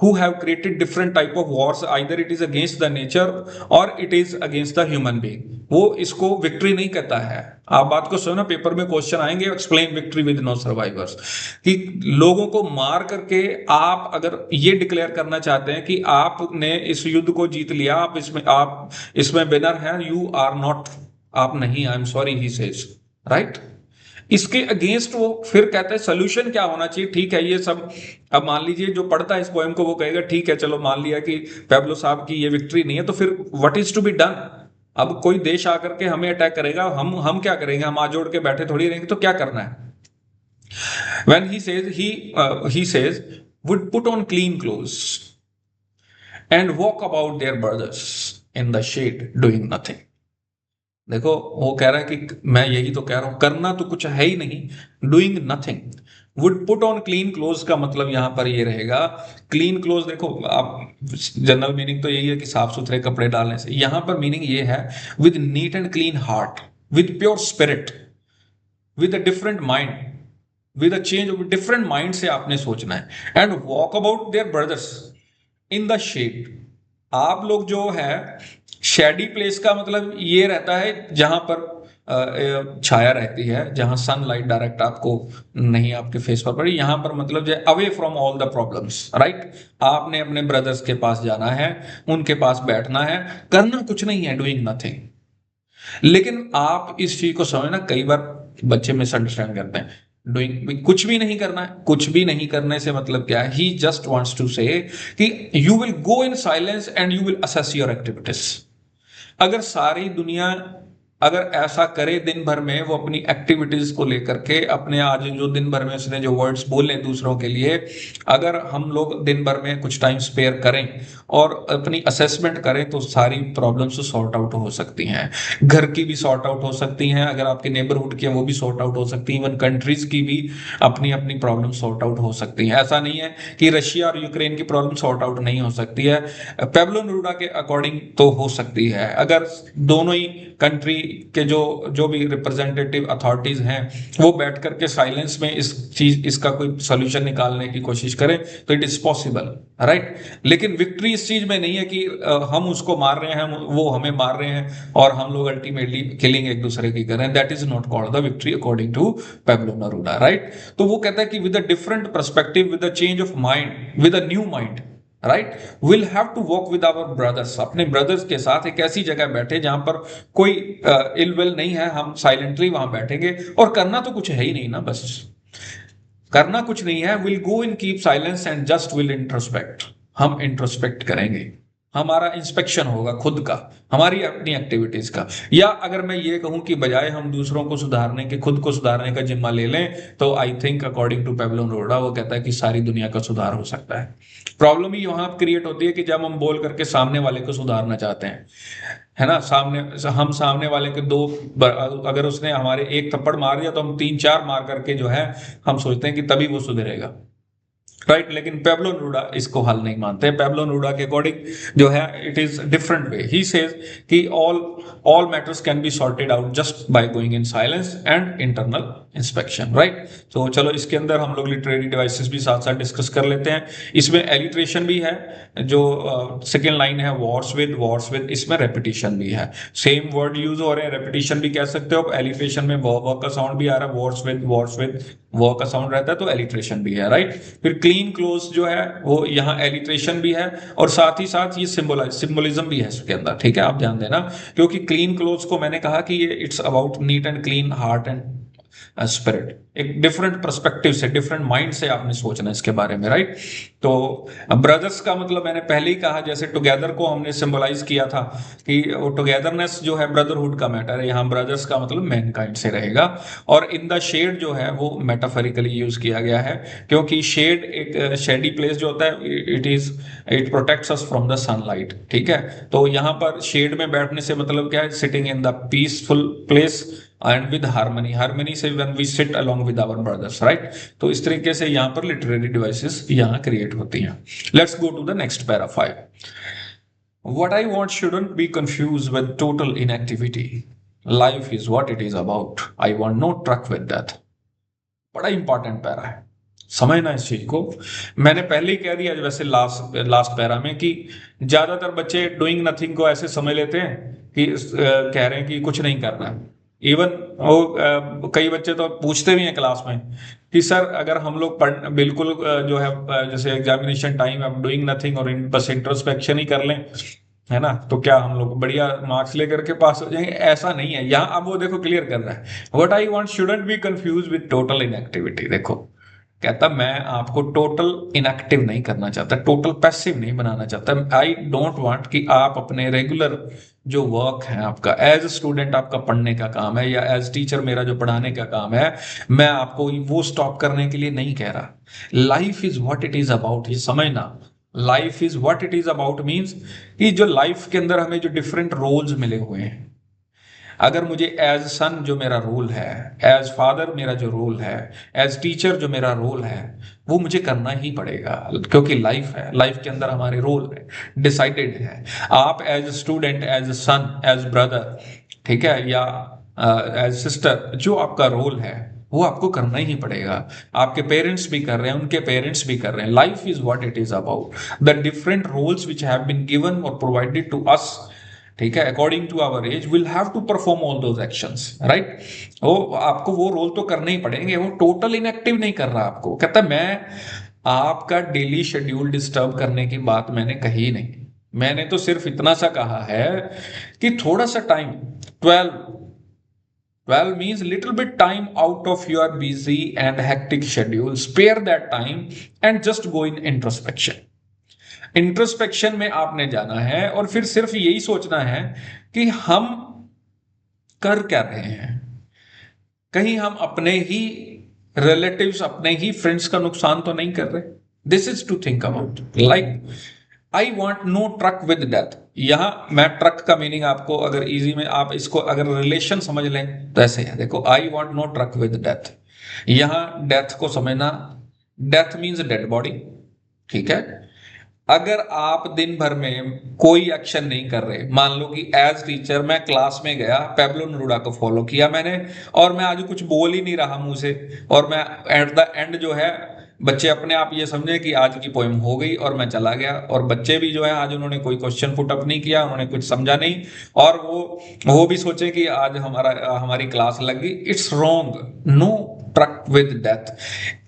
who have created different type of wars, either it is against the nature or it is against the human being, वो इसको victory नहीं कहता है। आप बात को सुनो, paper में क्वेश्चन आएंगे, explain victory with no survivors, कि लोगों को मार करके आप अगर ये डिक्लेयर करना चाहते हैं कि आपने इस युद्ध को जीत लिया, आप इसमें विनर हैं, यू आर नॉट, आप नहीं, I am sorry he says, right. इसके अगेंस्ट वो फिर कहते हैं सोल्यूशन क्या होना चाहिए, ठीक है ये सब। अब मान लीजिए जो पढ़ता है इस पोएम को वो कहेगा ठीक है चलो मान लिया कि पैब्लो साहब की ये विक्ट्री नहीं है, तो फिर what is to be done. अब कोई देश आकर के हमें अटैक करेगा, हम क्या करेंगे, हम आज जोड़ के बैठे थोड़ी रहेंगे, तो क्या करना है। When he says would put on clean clothes and walk about their brothers in the shade doing nothing। देखो वो कह रहा है कि मैं यही तो कह रहा हूं, करना तो कुछ है ही नहीं, doing nothing. Would put on clean close का मतलब यहां पर ये रहेगा, क्लीन क्लोज देखो आप जनरल मीनिंग तो यही है कि साफ सुथरे कपड़े डालने से, यहां पर मीनिंग ये है with neat and clean heart, with pure spirit, with a different mind, with a change of different mind से आपने सोचना है। And walk about their brothers in the shade. आप लोग जो है शेडी प्लेस का मतलब ये रहता है जहां पर छाया रहती है, जहां सनलाइट डायरेक्ट आपको नहीं आपके फेस पर पड़ी, यहां पर मतलब जो away from all the problems, right. आपने अपने ब्रदर्स के पास जाना है, उनके पास बैठना है, करना कुछ नहीं है, डूइंग नथिंग। लेकिन आप इस चीज को समझना, कई बार बच्चे मिसअंडरस्टैंड करते हैं, डूइंग कुछ भी नहीं करना है, कुछ भी नहीं करने से मतलब क्या है, ही जस्ट वांट्स टू से कि you will go in silence and you will assess your activities. अगर सारी दुनिया अगर ऐसा करे दिन भर में, वो अपनी एक्टिविटीज को लेकर के अपने आज जो दिन भर में उसने जो वर्ड्स बोले दूसरों के लिए, अगर हम लोग दिन भर में कुछ टाइम स्पेयर करें और अपनी असेसमेंट करें तो सारी प्रॉब्लम्स सॉर्ट आउट हो सकती हैं। घर की भी सॉर्ट आउट हो सकती हैं, अगर आपके नेबरहुड की है वो भी सॉर्ट आउट हो सकती हैं, इवन कंट्रीज की भी अपनी अपनी प्रॉब्लम सॉर्ट आउट हो सकती हैं। ऐसा नहीं है कि रशिया और यूक्रेन की प्रॉब्लम सॉर्ट आउट नहीं हो सकती है, पैब्लो नेरूदा के अकॉर्डिंग तो हो सकती है। अगर दोनों ही कंट्री के जो भी रिप्रेजेंटेटिव अथॉरिटीज हैं वो बैठ करके साइलेंस में इसका कोई सोल्यूशन निकालने की कोशिश करें तो इट इज पॉसिबल, राइट। लेकिन विक्ट्री इस चीज में नहीं है कि हम उसको मार रहे हैं, वो हमें मार रहे हैं और हम लोग अल्टीमेटली किलिंग एक दूसरे की कर रहे हैं, that is not called the victory according to Pablo Neruda, right. तो वो कहता है कि with a different perspective, with a change of mind, with a new mind, right, will have to walk with our brothers. अपने brothers के साथ एक ऐसी जगह बैठे जहां पर कोई इल विल नहीं है, हम साइलेंटली वहां बैठेंगे और करना तो कुछ है ही नहीं ना, बस करना कुछ नहीं है। Will go in keep silence and just will introspect, हम इंट्रोस्पेक्ट करेंगे, हमारा इंस्पेक्शन होगा खुद का, हमारी अपनी एक्टिविटीज का। या अगर मैं ये कहूं कि बजाय हम दूसरों को सुधारने के खुद को सुधारने का जिम्मा ले लें, तो I think according to Pablo Neruda वो कहता है कि सारी दुनिया का सुधार हो सकता है। प्रॉब्लम ही वहां क्रिएट होती है कि जब हम बोल करके सामने वाले को सुधारना चाहते हैं, है ना, हम सामने वाले के दो, अगर उसने हमारे एक थप्पड़ मार दिया तो हम 3-4 मार करके जो है हम सोचते हैं कि तभी वो सुधरेगा, राइट। लेकिन पैब्लो नेरूदा इसको हल नहीं मानते। पैब्लो नेरूदा के अकॉर्डिंग जो है it is different way, he says कि all matters can be sorted out just by going in silence and internal inspection, right. तो चलो इसके अंदर हम लोग लिटरेरी डिवाइसेस भी साथ साथ डिस्कस कर लेते हैं। इसमें एलिट्रेशन भी है, जो सेकेंड लाइन है वॉर्स विद, इसमें रेपिटेशन भी है, सेम वर्ड यूज हो रहे हैं, रेपिटेशन भी कह सकते हो। एलिट्रेशन में वॉ का साउंड भी आ रहा है, वॉर्स विद वॉ का साउंड रहता है, तो एलिट्रेशन भी है, राइट। फिर क्लीन क्लोज जो है वो यहाँ एलिट्रेशन भी है और साथ ही साथ ये सिंबलिज्म भी है इसके अंदर, ठीक है, आप ध्यान देना। क्योंकि क्लीन क्लोज को मैंने कहा कि ये it's about NEET and clean heart and spirit, एक डिफरेंट पर्सपेक्टिव से, डिफरेंट माइंड से आपने सोचना इसके बारे में, राइट। तो ब्रदर्स का मतलब मैंने पहले ही कहा, जैसे टुगेदर को हमने सिंबलाइज किया था कि वो टुगेदरनेस जो है ब्रदरहुड का मैटर है, यहाँ ब्रदर्स का मतलब मैनकाइंड से रहेगा। और इन द शेड जो है वो मेटाफोरिकली यूज किया गया है, क्योंकि शेड एक शेडी प्लेस जो होता है it protects us from the sunlight, ठीक है। तो यहाँ पर शेड में बैठने से मतलब क्या है, sitting in the peaceful place and with harmony से when we sit along with our brothers, right. तो इस तरीके से यहाँ पर लिटरेरी डिवाइसेस यहाँ क्रिएट होती हैं। Let's go to the next para 5। What I want shouldn't be confused with total inactivity. Life is what it is about. I want no truck with that. बड़ा इंपॉर्टेंट पैरा है। समझना इस चीज को। मैंने पहले ही कह दिया वैसे लास्ट लास्ट पैरा में कि ज्यादातर बच्चे डूइंग नथिंग को ऐसे समझ लेते हैं कि कह रहे हैं कि कुछ नहीं करना है। इवन वो कई बच्चे तो पूछते भी हैं क्लास में कि सर अगर हम लोग पढ़ बिल्कुल जो है जैसे एग्जामिनेशन टाइम अब डूइंग नथिंग और बस इंट्रोस्पेक्शन ही कर लें, है ना, तो क्या हम लोग बढ़िया मार्क्स लेकर के पास हो जाएंगे? ऐसा नहीं है यहाँ। अब वो देखो क्लियर कर रहा है, what I want shouldn't be confuse with total inactivity. देखो कहता मैं आपको टोटल इनएक्टिव नहीं करना चाहता, टोटल पैसिव नहीं बनाना चाहता। आई डोंट वांट कि आप अपने रेगुलर जो वर्क है आपका एज स्टूडेंट, आपका पढ़ने का काम है, या एज टीचर मेरा जो पढ़ाने का काम है, मैं आपको वो स्टॉप करने के लिए नहीं कह रहा। Life is what it is about, ये समझना। Life is what it is about means कि जो लाइफ के अंदर हमें जो डिफरेंट रोल्स मिले हुए हैं, अगर मुझे एज सन जो मेरा रोल है, एज फादर मेरा जो रोल है, एज टीचर जो मेरा रोल है, वो मुझे करना ही पड़ेगा, क्योंकि लाइफ है, लाइफ के अंदर हमारे रोल है, डिसाइडेड है। आप एज स्टूडेंट, एज सन, एज ब्रदर, ठीक है, या एज सिस्टर, जो आपका रोल है वो आपको करना ही पड़ेगा। आपके पेरेंट्स भी कर रहे हैं, उनके पेरेंट्स भी कर रहे हैं। Life is what it is about the different roles which have been given और प्रोवाइडेड टू अस, ठीक है, according to our age, will have to perform all those actions, right. वो आपको वो रोल तो करने ही पड़ेंगे। वो टोटल इनएक्टिव नहीं कर रहा आपको, कहता मैं आपका डेली शेड्यूल डिस्टर्ब करने की बात मैंने कही नहीं। मैंने तो सिर्फ इतना सा कहा है कि थोड़ा सा time, 12 means little bit time out of your busy and hectic schedule, spare that time and just go in introspection। Introspection में आपने जाना है और फिर सिर्फ यही सोचना है कि हम कर क्या रहे हैं। कहीं हम अपने ही रिलेटिव्स, अपने ही फ्रेंड्स का नुकसान तो नहीं कर रहे। This is to think about. Like I want no truck with death. यहां मैं ट्रक का मीनिंग आपको अगर इजी में आप इसको अगर रिलेशन समझ लें तो ऐसे है। देखो, I want no truck with death, यहां डेथ को समझना, डेथ मीन्स डेड बॉडी, ठीक है। अगर आप दिन भर में कोई एक्शन नहीं कर रहे, मान लो कि एज टीचर मैं क्लास में गया, पेब्लो नेरूदा को फॉलो किया मैंने, और मैं आज कुछ बोल ही नहीं रहा मुंह से, और मैं एट द एंड जो है बच्चे अपने आप ये समझे कि आज की पोएम हो गई और मैं चला गया, और बच्चे भी जो है आज उन्होंने कोई क्वेश्चन पुट अप नहीं किया, उन्होंने कुछ समझा नहीं, और वो भी सोचे कि आज हमारी क्लास लग गई। It's wrong. No truck with death.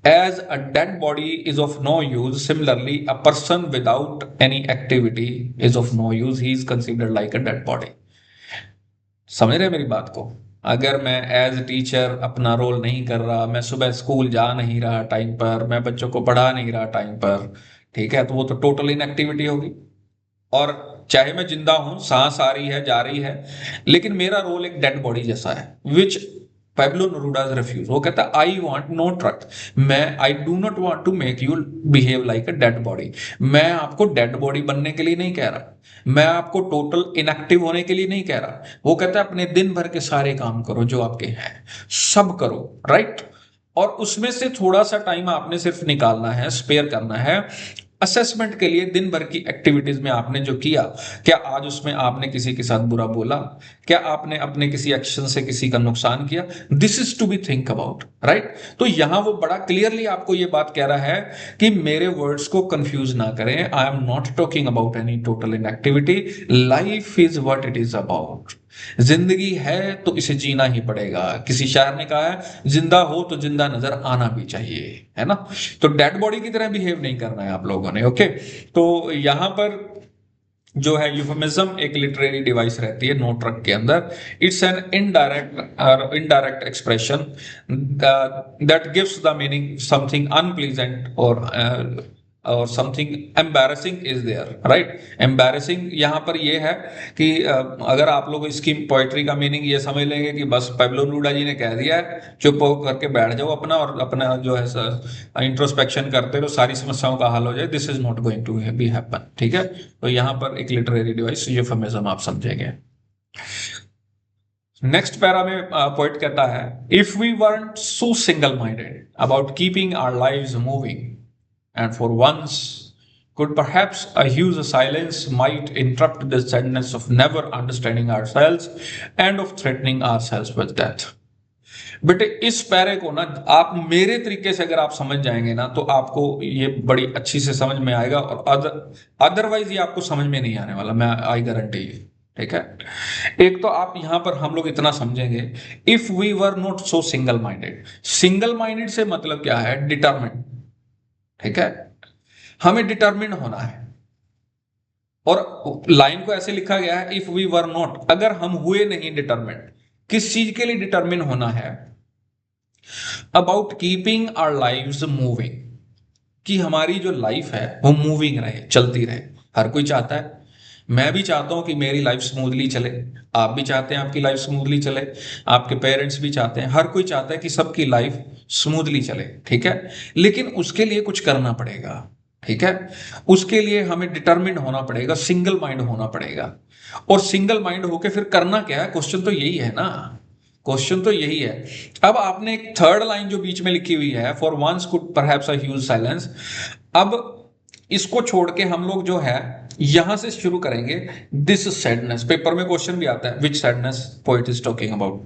As a dead body is of no use, similarly, a person without any activity is of no use. He is considered like a dead body. समझ रहे मेरी बात को? अगर मैं as teacher अपना role नहीं कर रहा, मैं सुबह स्कूल जा नहीं रहा टाइम पर, मैं बच्चों को पढ़ा नहीं रहा टाइम पर, ठीक है, तो वो तो टोटल इनएक्टिविटी होगी। और चाहे मैं जिंदा हूं, सांस आ रही है, जा रही है, लेकिन मेरा रोल एक डेड बॉडी जैसा है, विच पेब्लो नेरूदा रिफ्यूज। वो कहता है आई वांट नो ट्रक, मैं I do not want to make you behave like a dead body. मैं आपको डेड बॉडी बनने के लिए नहीं कह रहा, मैं आपको टोटल इनएक्टिव होने के लिए नहीं कह रहा। वो कहता है अपने दिन भर के सारे काम करो जो आपके हैं, सब करो, राइट। और उसमें से थोड़ा सा टाइम आपने सिर्फ निकालना है, स्पेयर करना है असेसमेंट के लिए। दिन भर की एक्टिविटीज में आपने जो किया, क्या आज उसमें आपने किसी के साथ बुरा बोला, क्या आपने अपने किसी एक्शन से किसी का नुकसान किया? This is to be think about, right. तो यहां वो बड़ा क्लियरली आपको ये बात कह रहा है कि मेरे वर्ड्स को कंफ्यूज ना करें। I am not talking about any total inactivity. Life is what it is about. जिंदगी है तो इसे जीना ही पड़ेगा। किसी शायर ने कहा है जिंदा हो तो जिंदा नजर आना भी चाहिए, है ना। तो डेड बॉडी की तरह बिहेव नहीं करना है आप लोगों ने, ओके। तो यहां पर जो है यूफेमिज्म एक लिटरेरी डिवाइस रहती है नो ट्रक के अंदर। It's an indirect expression that gives the meaning something unpleasant और something embarrassing is there, right. Embarrassing यहाँ पर ये है कि अगर आप लोग इसकी पोएट्री का मीनिंग ये समझ लेंगे कि बस पेब्लो नेरूदा जी ने कह दिया है, चुप करके बैठ जाओ अपना, और अपना जो है इंट्रोस्पेक्शन करते रहो, सारी समस्याओं का हल हो जाए। This is not going to be happen, ठीक है। तो यहाँ पर एक लिटरेरी डिवाइस यूफेमिज्म आप समझेंगे। नेक्स्ट पैरा में पोएट कहता है if we weren't so single minded about keeping our lives moving, and for once could perhaps a huge silence might interrupt the sadness of never understanding ourselves and of threatening ourselves with death. बेटे इस पैरे को ना आप मेरे तरीके से अगर आप समझ जाएंगे ना तो आपको ये बड़ी अच्छी से समझ में आएगा, और अदरवाइज ये आपको समझ में नहीं आने वाला, मैं आई गारंटी यू। ठीक है, एक तो आप यहां पर हम लोग इतना समझेंगे, if we were not so single minded. Single minded से मतलब क्या है? डिटरमिन। ठीक है, हमें डिटरमिन होना है, और लाइन को ऐसे लिखा गया है, इफ वी वर नॉट, अगर हम हुए नहीं डिटरमिन। किस चीज के लिए डिटरमिन होना है? About keeping our lives moving, कि हमारी जो लाइफ है वो मूविंग रहे, चलती रहे। हर कोई चाहता है, मैं भी चाहता हूं कि मेरी लाइफ स्मूथली चले, आप भी चाहते हैं आपकी लाइफ स्मूथली चले, आपके पेरेंट्स भी चाहते हैं, हर कोई चाहता है कि सबकी लाइफ स्मूथली चले। ठीक है, लेकिन उसके लिए कुछ करना पड़ेगा। ठीक है, उसके लिए हमें डिटरमिन होना पड़ेगा, सिंगल माइंड होना पड़ेगा। और सिंगल माइंड होके फिर करना क्या है? क्वेश्चन तो यही है ना, क्वेश्चन तो यही है। अब आपने एक थर्ड लाइन जो बीच में लिखी हुई है, for once could perhaps a huge silence, अब इसको छोड़ के हम लोग जो है यहां से शुरू करेंगे। दिस सैडनेस, पेपर में क्वेश्चन भी आता है, which sadness poet is talking about.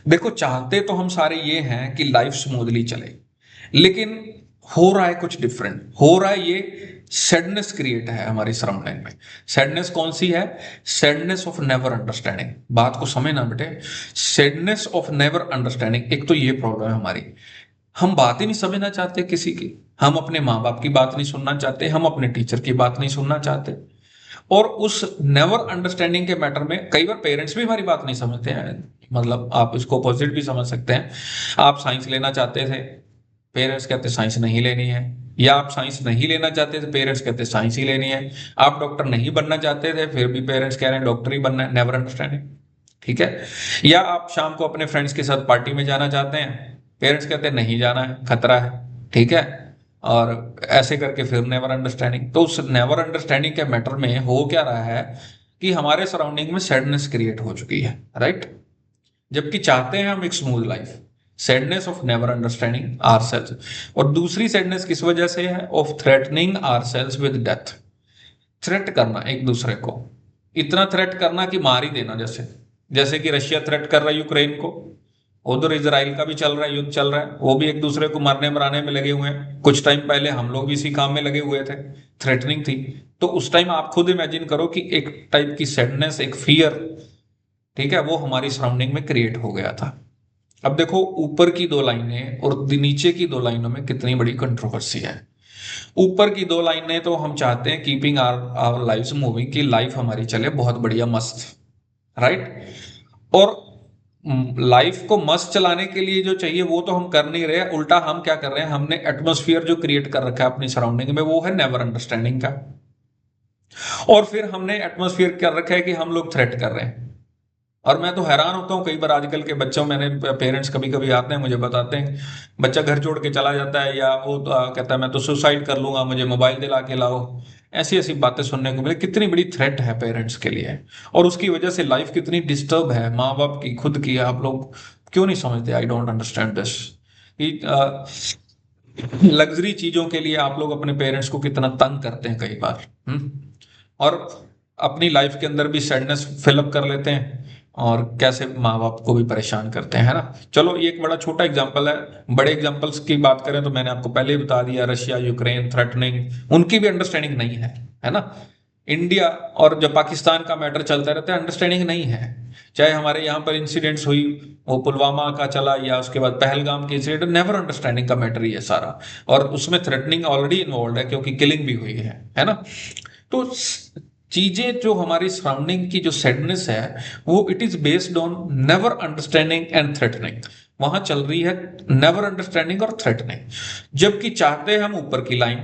देखो, चाहते तो हम सारे ये हैं कि लाइफ स्मूथली चले, लेकिन हो रहा है कुछ डिफरेंट, हो रहा है ये सैडनेस क्रिएट है हमारी सराउंडिंग में। सैडनेस कौन सी है? Sadness of never understanding. बात को समझना बेटे, सैडनेस ऑफ नेवर अंडरस्टैंडिंग। एक तो ये प्रॉब्लम है हमारी, हम बात ही नहीं समझना चाहते किसी की, हम अपने माँ बाप की बात नहीं सुनना चाहते, हम अपने टीचर की बात नहीं सुनना चाहते। और उस नेवर अंडरस्टैंडिंग के मैटर में कई बार पेरेंट्स भी हमारी बात नहीं समझते हैं। मतलब आप इसको अपोजिट भी समझ सकते हैं, आप साइंस लेना चाहते थे, पेरेंट्स कहते साइंस नहीं लेनी है, या आप साइंस नहीं लेना चाहते थे, पेरेंट्स कहते साइंस ही लेनी है। आप डॉक्टर नहीं बनना चाहते थे, फिर भी पेरेंट्स कह रहे हैं डॉक्टर ही बनना है, नेवर अंडरस्टैंडिंग। ठीक है, या आप शाम को अपने फ्रेंड्स के साथ पार्टी में जाना चाहते हैं, पेरेंट्स कहते हैं नहीं जाना है, खतरा है। ठीक है, और ऐसे करके फिर नेवर अंडरस्टैंडिंग। तो उस नेवर अंडरस्टैंडिंग के मैटर में हो क्या रहा है कि हमारे सराउंडिंग में सैडनेस क्रिएट हो चुकी है, राइट? जबकि चाहते हैं हम एक smooth life. Sadness of never understanding ourselves. और दूसरी सैडनेस किस वजह से है? Of threatening ourselves with death. Threat करना एक दूसरे को, इतना थ्रेट करना कि मार ही देना। जैसे जैसे कि रशिया थ्रेट कर रहा है यूक्रेन को, उधर इजराइल का भी चल रहा है, युद्ध चल रहा है, वो भी एक दूसरे को मारने मराने में लगे हुए हैं। कुछ टाइम पहले हम लोग भी इसी काम में लगे हुए थे, थ्रेटनिंग थी। तो उस टाइम आप खुद इमेजिन करो कि एक टाइप की सैडनेस, एक फियर, ठीक है, वो हमारी सराउंडिंग में क्रिएट हो गया था। अब देखो, ऊपर की दो लाइनें और नीचे की दो लाइनों में कितनी बड़ी कंट्रोवर्सी है। ऊपर की दो लाइनें तो हम चाहते हैं keeping our our lives moving, की लाइफ हमारी चले बहुत बढ़िया मस्त, राइट? और लाइफ को मस्त चलाने के लिए जो चाहिए वो तो हम कर नहीं रहे, उल्टा हम क्या कर रहे हैं, हमने एटमोस्फियर जो क्रिएट कर रखा है अपनी सराउंडिंग में, वो है नेवर अंडरस्टैंडिंग का। और फिर हमने एटमोस्फियर कर रखा है कि हम लोग थ्रेट कर रहे हैं। और मैं तो हैरान होता हूँ कई बार आजकल के बच्चों, मैंने पेरेंट्स कभी कभी आते हैं मुझे बताते हैं, बच्चा घर छोड़ के चला जाता है, या वो तो, कहता है मैं तो सुसाइड कर लूंगा, मुझे मोबाइल दिला के लाओ। ऐसी ऐसी बातें सुनने को मिले। कितनी बड़ी थ्रेट है पेरेंट्स के लिए, और उसकी वजह से लाइफ कितनी डिस्टर्ब है माँ बाप की, खुद की। आप लोग क्यों नहीं समझते? I don't understand this. Luxury चीजों के लिए आप लोग अपने पेरेंट्स को कितना तंग करते हैं कई बार। और अपनी लाइफ के अंदर भी सैडनेस फिलअप कर लेते हैं, और कैसे माँ बाप को भी परेशान करते हैं, है ना? चलो, ये एक बड़ा छोटा एग्जांपल है। बड़े एग्जांपल्स की बात करें तो मैंने आपको पहले ही बता दिया, रशिया यूक्रेन थ्रेटनिंग, उनकी भी अंडरस्टैंडिंग नहीं है ना? इंडिया और जब पाकिस्तान का मैटर चलता रहता है, अंडरस्टैंडिंग नहीं है। चाहे हमारे यहाँ पर इंसिडेंट्स हुई, वो पुलवामा का चला, या उसके बाद पहलगाम के इंसिडेंट, नेवर अंडरस्टैंडिंग का मैटर ही है सारा। और उसमें थ्रेटनिंग ऑलरेडी इन्वॉल्व है, क्योंकि किलिंग भी हुई है ना? तो चीजें जो हमारी सराउंडिंग की जो सैडनेस है, वो it is based on never understanding and threatening. वहां चल रही है नेवर अंडरस्टैंडिंग और थ्रेटनिंग। जबकि चाहते हैं हम ऊपर की लाइन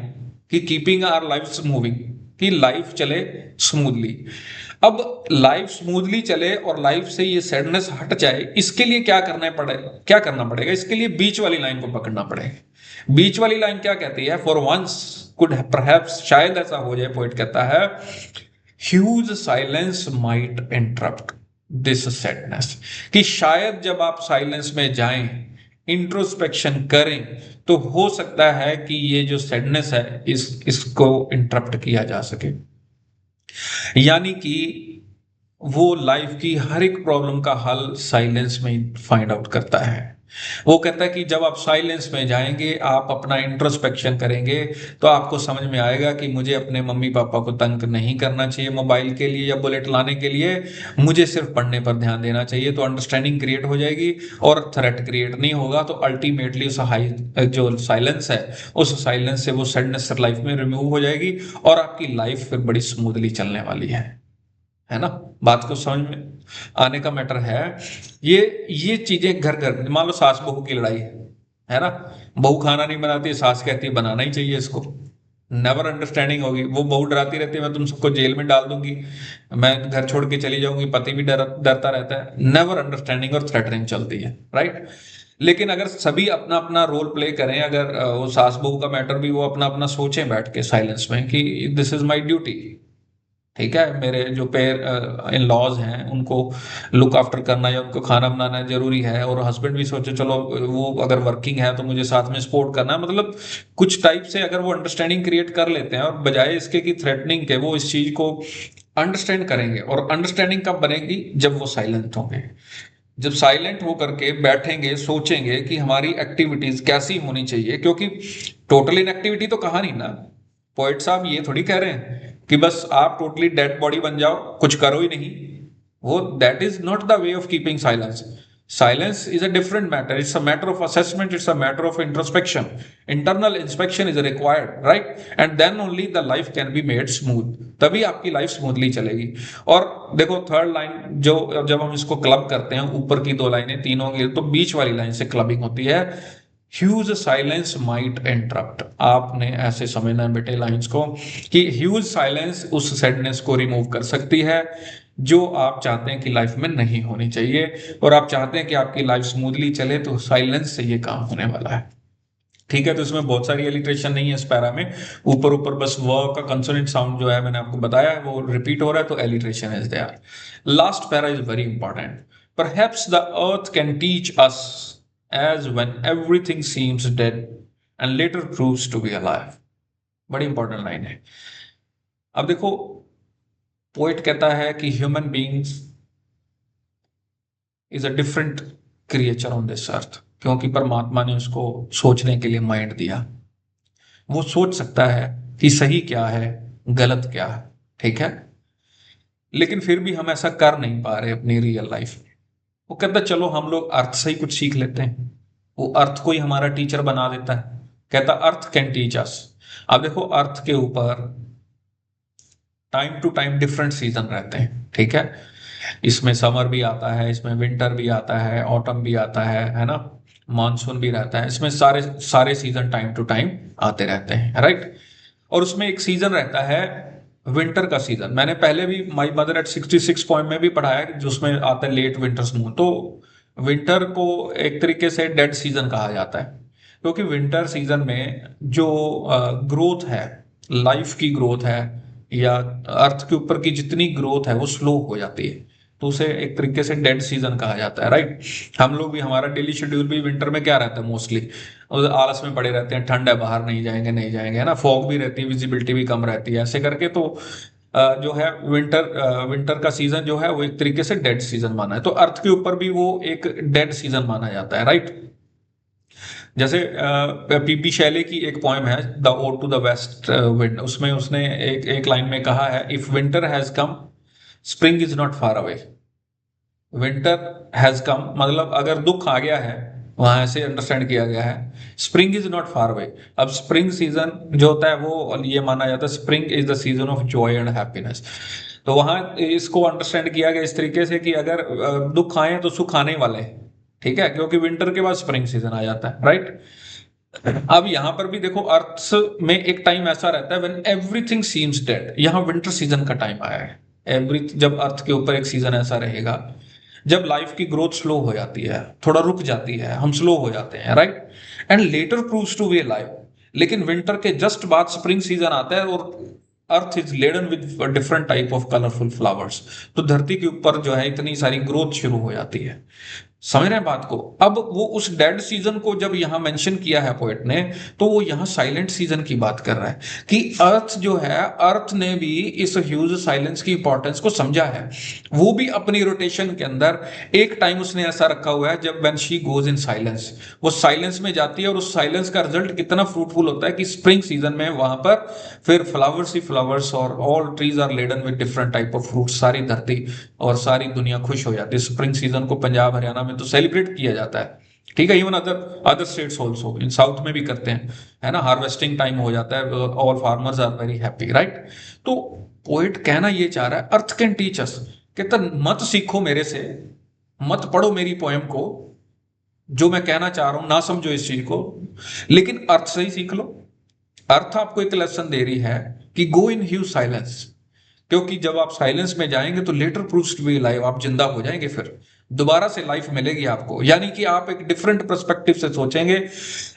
कि कीपिंग आवर लाइफ मूविंग, कि लाइफ चले स्मूथली। अब लाइफ स्मूथली चले और लाइफ से ये सैडनेस हट जाए, इसके लिए क्या करना पड़ेगा? इसके लिए बीच वाली लाइन को पकड़ना पड़ेगा। बीच वाली लाइन क्या कहती है? फॉर वंस कुड परहैप्स, शायद ऐसा हो जाए, पोइट कहता है, huge silence might interrupt this sadness. कि शायद जब आप साइलेंस में जाएं, इंट्रोस्पेक्शन करें, तो हो सकता है कि ये जो सैडनेस है इसको इंटरप्ट किया जा सके। यानी कि वो लाइफ की हर एक प्रॉब्लम का हल साइलेंस में फाइंड आउट करता है। वो कहता है कि जब आप साइलेंस में जाएंगे, आप अपना इंट्रोस्पेक्शन करेंगे, तो आपको समझ में आएगा कि मुझे अपने मम्मी पापा को तंग नहीं करना चाहिए मोबाइल के लिए या बुलेट लाने के लिए, मुझे सिर्फ पढ़ने पर ध्यान देना चाहिए। तो अंडरस्टैंडिंग क्रिएट हो जाएगी और थ्रेट क्रिएट नहीं होगा। तो अल्टीमेटली उस हाई जो साइलेंस है, उस साइलेंस से वो सैडनेस लाइफ में रिमूव हो जाएगी और आपकी लाइफ फिर बड़ी स्मूथली चलने वाली है ना। बात को समझ में आने का मैटर है। ये चीजें घर घर, मान लो सास बहू की लड़ाई है ना, बहू खाना नहीं बनाती, सास कहती है बनाना ही चाहिए इसको, नेवर अंडरस्टैंडिंग होगी। वो बहू डराती रहती है मैं तुम सबको जेल में डाल दूंगी, मैं घर छोड़ के चली जाऊंगी, पति भी डरता रहता है, नेवर अंडरस्टैंडिंग और थ्रेटनिंग चलती है, राइट। लेकिन अगर सभी अपना अपना रोल प्ले करें, अगर वो सास बहू का मैटर भी वो अपना अपना सोचें बैठ के साइलेंस में कि दिस इज माई ड्यूटी, ठीक है, मेरे जो इन लॉज हैं उनको लुक आफ्टर करना या उनको खाना बनाना जरूरी है, और हस्बैंड भी सोचे चलो वो अगर वर्किंग है तो मुझे साथ में सपोर्ट करना है, मतलब कुछ टाइप से अगर वो अंडरस्टैंडिंग क्रिएट कर लेते हैं और बजाय इसके कि थ्रेटनिंग के वो इस चीज को अंडरस्टैंड करेंगे। और अंडरस्टैंडिंग कब बनेगी, जब वो साइलेंट होंगे, जब साइलेंट होकर के बैठेंगे, सोचेंगे कि हमारी एक्टिविटीज कैसी होनी चाहिए, क्योंकि टोटल इनएक्टिविटी तो कहा नहीं ना। पोइट साहब ये थोड़ी कह रहे हैं कि बस आप टोटली डेड बॉडी बन जाओ, कुछ करो ही नहीं। वो that is not the way of keeping silence. Silence is a different matter, it's a matter of assessment, it's a matter of introspection, internal inspection is required, right, and then only the life can be made smooth, तभी आपकी life smoothly चलेगी। और देखो third line जो, जब हम इसको club करते हैं, ऊपर की दो लाइनें तीनों की, तो बीच वाली लाइन से क्लबिंग होती है। ह्यूज साइलेंस माइट इंटरप्ट, आपने ऐसे समझना है बेटे लाइंस को कि ह्यूज साइलेंस उस सैडनेस को रिमूव कर सकती है जो आप चाहते हैं कि लाइफ में नहीं होनी चाहिए, और आप चाहते हैं कि आपकी लाइफ स्मूथली चले, तो साइलेंस से ये काम होने वाला है, ठीक है। तो इसमें बहुत सारी एलिट्रेशन नहीं है इस पैरा में, ऊपर ऊपर बस व का कंसोनेंट साउंड जो है मैंने आपको बताया है वो रिपीट हो रहा है, तो alliteration is there. Last para is very important. Perhaps the earth can teach us as when everything seems dead and later proves to be alive। बड़ी इंपॉर्टेंट लाइन है। अब देखो पोएट कहता है कि human beings is a different creature on this अर्थ, क्योंकि परमात्मा ने उसको सोचने के लिए माइंड दिया, वो सोच सकता है कि सही क्या है गलत क्या है, ठीक है, लेकिन फिर भी हम ऐसा कर नहीं पा रहे अपनी रियल लाइफ में। वो कहता चलो हम लोग अर्थ से ही कुछ सीख लेते हैं, वो अर्थ को ही हमारा टीचर बना देता है। कहता अर्थ कैन टीच अस। अब देखो अर्थ के ऊपर time to time different season रहते हैं, ठीक है, इसमें समर भी आता है, इसमें विंटर भी आता है, ऑटम भी आता है ना, मानसून भी रहता है, इसमें सारे सारे सीजन टाइम टू टाइम आते रहते हैं, राइट। और उसमें एक सीजन रहता है विंटर का सीजन, मैंने पहले भी माई मदर एट 66 पॉइंट में भी पढ़ाया है, जिसमें आता है लेट विंटर स्नो। तो विंटर को एक तरीके से डेड सीजन कहा जाता है, क्योंकि विंटर सीजन में जो ग्रोथ है, लाइफ की ग्रोथ है, या अर्थ के ऊपर की जितनी ग्रोथ है वो स्लो हो जाती है, तो उसे एक तरीके से डेड सीजन कहा जाता है, राइट। हम लोग भी, हमारा डेली शेड्यूल भी विंटर में क्या रहता है मोस्टली, आलस में पड़े रहते हैं, ठंड है बाहर नहीं जाएंगे नहीं जाएंगे, है ना, फॉग भी रहती है, विजिबिलिटी भी कम रहती है, ऐसे करके तो जो है विंटर का सीजन जो है वो एक तरीके से डेड सीजन माना है। तो अर्थ के ऊपर भी वो एक डेड सीजन माना जाता है, राइट। जैसे पीपी शैले की एक पोएम है the ode to the west wind, उसमें उसने एक लाइन में कहा है, if winter has come spring is not far away. Winter has come मतलब अगर दुख आ गया है, वहां ऐसे अंडरस्टैंड किया गया है, spring is not far away. अब स्प्रिंग सीजन जो होता है वो ये माना जाता है spring is the season of joy and happiness. तो वहां इसको अंडरस्टैंड किया गया इस तरीके से कि अगर दुख आए तो सुख आने वाले हैं, ठीक है, क्योंकि विंटर के बाद स्प्रिंग सीजन आ जाता है, राइट। अब यहां पर भी देखो अर्थ में एक टाइम ऐसा रहता है व्हेन एवरीथिंग सीम्स डेड, यहां विंटर सीजन का टाइम आया है। जब अर्थ के ऊपर एक सीजन ऐसा रहेगा जब लाइफ की ग्रोथ स्लो हो जाती है, थोड़ा रुक जाती है, हम स्लो हो जाते हैं, right, and later proves to be alive. लेकिन विंटर के जस्ट बाद स्प्रिंग सीजन आता है और earth is laden with different type of colourful flowers. तो धरती के ऊपर जो है इतनी सारी ग्रोथ शुरू हो जाती है। समझ रहे हैं बात को। अब वो उस डेड सीजन को जब यहां मेंशन किया है पोएट ने, तो वो यहां साइलेंट सीजन की बात कर रहा है कि अर्थ जो है, अर्थ ने भी इस ह्यूज साइलेंस की इंपॉर्टेंस को समझा है। वो भी अपनी रोटेशन के अंदर एक टाइम उसने ऐसा रखा हुआ है जब when she goes in silence, वो साइलेंस में जाती है, और उस साइलेंस का रिजल्ट कितना फ्रूटफुल होता है कि स्प्रिंग सीजन में वहां पर फिर फ्लावर्स ही फ्लावर्स, और all trees are laden with different type of fruit, सारी धरती और सारी दुनिया खुश हो जाती है। स्प्रिंग सीजन को पंजाब हरियाणा में तो सेलिब्रेट किया जाता है, ठीक है, even other other states also, in south में भी करते हैं, है ना, हार्वेस्टिंग टाइम हो जाता है, all farmers are very happy, right. तो पोइट कहना ये चाह रहा है, अर्थ कैन टीच अस, कहता मत सीखो मेरे से, मत पढ़ो मेरी पोएम को, जो मैं कहना चाह रहा हूं ना समझो इस चीज को, लेकिन अर्थ से ही सीख लो। अर्थ आपको एक लेसन दे रही है कि गो इन ह्यू साइलेंस, क्योंकि जब आप साइलेंस में जाएंगे तो later proves to be live, आप जिंदा हो जाएंगे, फिर दोबारा से लाइफ मिलेगी आपको, यानी कि आप एक डिफरेंट पर्सपेक्टिव से सोचेंगे,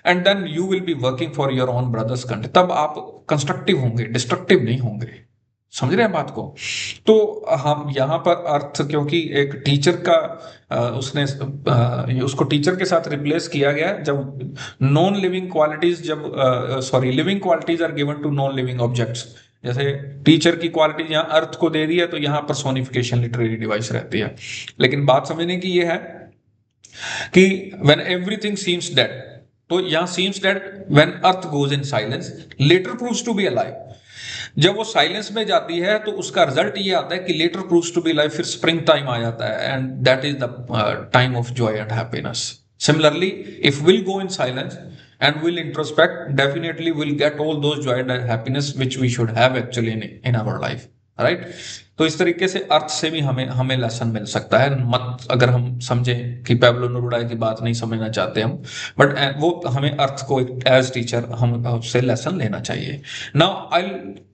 and then you will be working for your own brothers country, तब आप कंस्ट्रक्टिव होंगे, डिस्ट्रक्टिव नहीं होंगे। समझ रहे हैं बात को। तो हम यहाँ पर अर्थ, क्योंकि एक टीचर का उसने उसको टीचर के साथ रिप्लेस किया गया, जब नॉन लिविंग क्वालिटीज, जब sorry living qualities are given to non living objects, जैसे टीचर की क्वालिटी यहाँ अर्थ को दे दी है, तो यहाँ पर्सोनिफिकेशन लिटरेरी डिवाइस रहती है। लेकिन बात समझने की ये है कि व्हेन एवरीथिंग सीम्स डेड, तो यहाँ seems dead when earth goes in silence, later proves to be alive. जब वो साइलेंस में जाती है तो उसका रिजल्ट ये आता है कि later proves to be life, फिर स्प्रिंग टाइम आ जाता है, and that is the time of joy and happiness. Similarly if will go in silence and will introspect, definitely will get all those joy and happiness which we should have actually in our life, right। तो इस तरीके से अर्थ से भी हमें हमें lesson मिल सकता है, मत अगर हम समझें कि पैब्लो नेरुदा की बात नहीं समझना चाहते हम, बट वो हमें अर्थ को एज टीचर हम उससे लेसन लेना चाहिए। Now I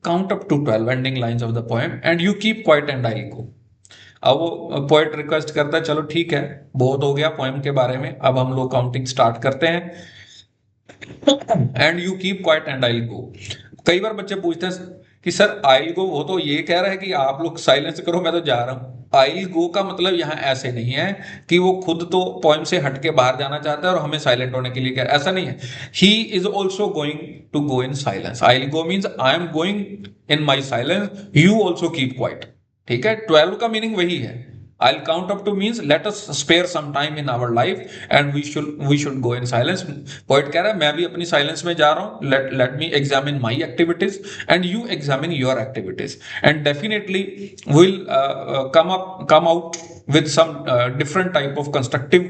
count up to 12 ending lines of the poem and you keep quiet and I go. अब वो पोएट रिक्वेस्ट करता है, चलो ठीक है, बहुत हो गया पोएम के बारे में, अब हम लोग काउंटिंग स्टार्ट करते हैं, and you keep quiet and I go. कई बार बच्चे पूछते हैं कि सर आई गो, वो तो ये कह रहा है कि आप लोग साइलेंस करो, मैं तो जा रहा हूं। आई गो का मतलब यहाँ ऐसे नहीं है कि वो खुद तो पोएम से हट के बाहर जाना चाहता है और हमें साइलेंट होने के लिए कह रहा है, ऐसा नहीं है। He is also going to go in silence. I go means I am going in my silence, you also keep quiet, ठीक है। 12 का मीनिंग वही है। I'll count up to means let us spare some time in our life and we should go in silence. Poet कह रहा है मैं भी अपनी silence में जा रहा हूँ, let me examine my activities and you examine your activities, and definitely we'll come out with some different type of constructive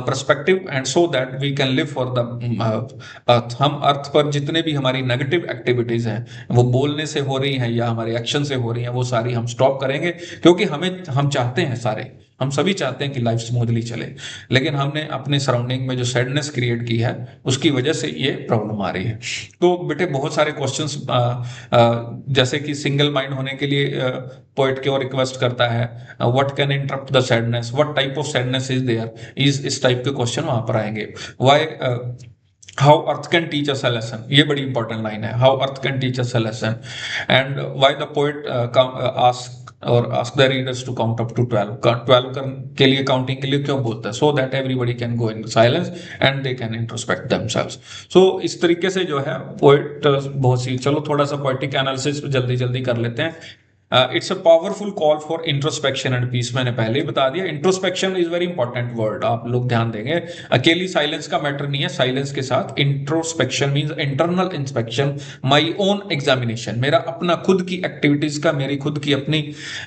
perspective, and so that we can live for the earth। हम अर्थ पर जितने भी हमारी negative activities हैं, वो बोलने से हो रही हैं या हमारे एक्शन से हो रही हैं, वो सारी हम स्टॉप करेंगे, क्योंकि हम चाहते हैं, सारे हम सभी चाहते हैं कि लाइफ स्मूथली चले, लेकिन हमने अपने सराउंडिंग में जो सैडनेस क्रिएट की है उसकी वजह से ये प्रॉब्लम आ रही है। तो बेटे बहुत सारे क्वेश्चंस, जैसे कि सिंगल माइंड होने के लिए पोएट क्यों रिक्वेस्ट करता है, what can interrupt the sadness, what type of sadness is there, इस टाइप के क्वेश्चन वहां पर आएंगे। Why how earth can teach us a lesson, ये बड़ी इंपॉर्टेंट लाइन है, how earth can teach us a lesson, and why the poet ask और ask the readers to count up to 12। 12 के लिए काउंटिंग के लिए क्यों बोलता है, so that everybody can go in silence and they can introspect themselves. So इस तरीके से जो है पोएट बहुत सी, चलो थोड़ा सा पोएटिक एनालिसिस जल्दी जल्दी कर लेते हैं। It's a powerful call for introspection and peace, मैंने पहले ही बता दिया। Introspection is very important word, आप लोग ध्यान देंगे, अकेली साइलेंस का मैटर नहीं है, साइलेंस के साथ introspection means internal inspection, my own examination, मेरा अपना खुद की एक्टिविटीज का, मेरी खुद की अपनी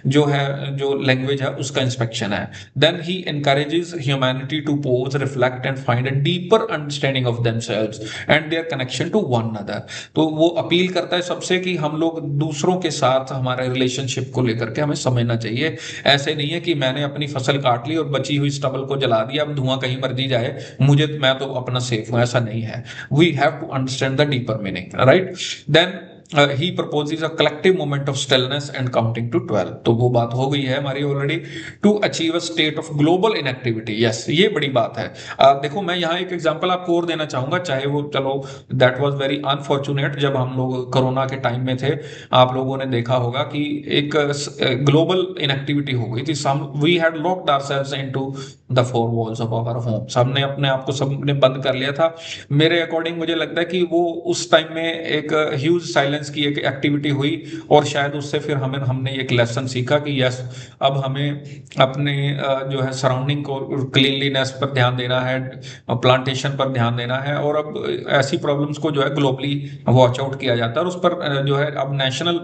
जो है, जो लैंग्वेज है उसका इंस्पेक्शन है। Then he encourages humanity to pause, reflect and find a deeper understanding of themselves and their connection to one another. तो वो अपील करता है सबसे कि हम लोग दूसरों के साथ हमारे रिलेशनशिप को लेकर के हमें समझना चाहिए। ऐसे नहीं है कि मैंने अपनी फसल काट ली और बची हुई स्टबल को जला दिया, अब धुआं कहीं मर्जी जाए, मैं तो अपना सेफ हूं, ऐसा नहीं है। We have to understand the deeper meaning, right. Then he proposes a collective moment of stillness and counting to 12, तो वो बात हो गई है हमारी already. To achieve a state of global inactivity, yes ये बड़ी बात है। देखो मैं यहाँ एक एग्जांपल आपको और देना चाहूंगा, चाहे वो, चलो दैट वाज वेरी अनफॉर्चुनेट, जब हम लोग कोरोना के टाइम में थे, आप लोगों ने देखा होगा कि एक ग्लोबल इनएक्टिविटी हो गई थी। We had locked ourselves into the four walls of our home, सबने अपने आप को सबने बंद कर लिया था। मेरे अकॉर्डिंग मुझे लगता है कि वो उस टाइम में एक ह्यूज साइलेंस की एक एक्टिविटी हुई, और शायद उससे फिर हमने एक लेसन सीखा कि यस, अब हमें अपने जो है सराउंडिंग को, क्लीनलीनेस पर ध्यान देना है, प्लांटेशन पर ध्यान देना है, और अब ऐसी प्रॉब्लम्स को जो है ग्लोबली वॉच आउट किया जाता है, और उस पर जो है अब नेशनल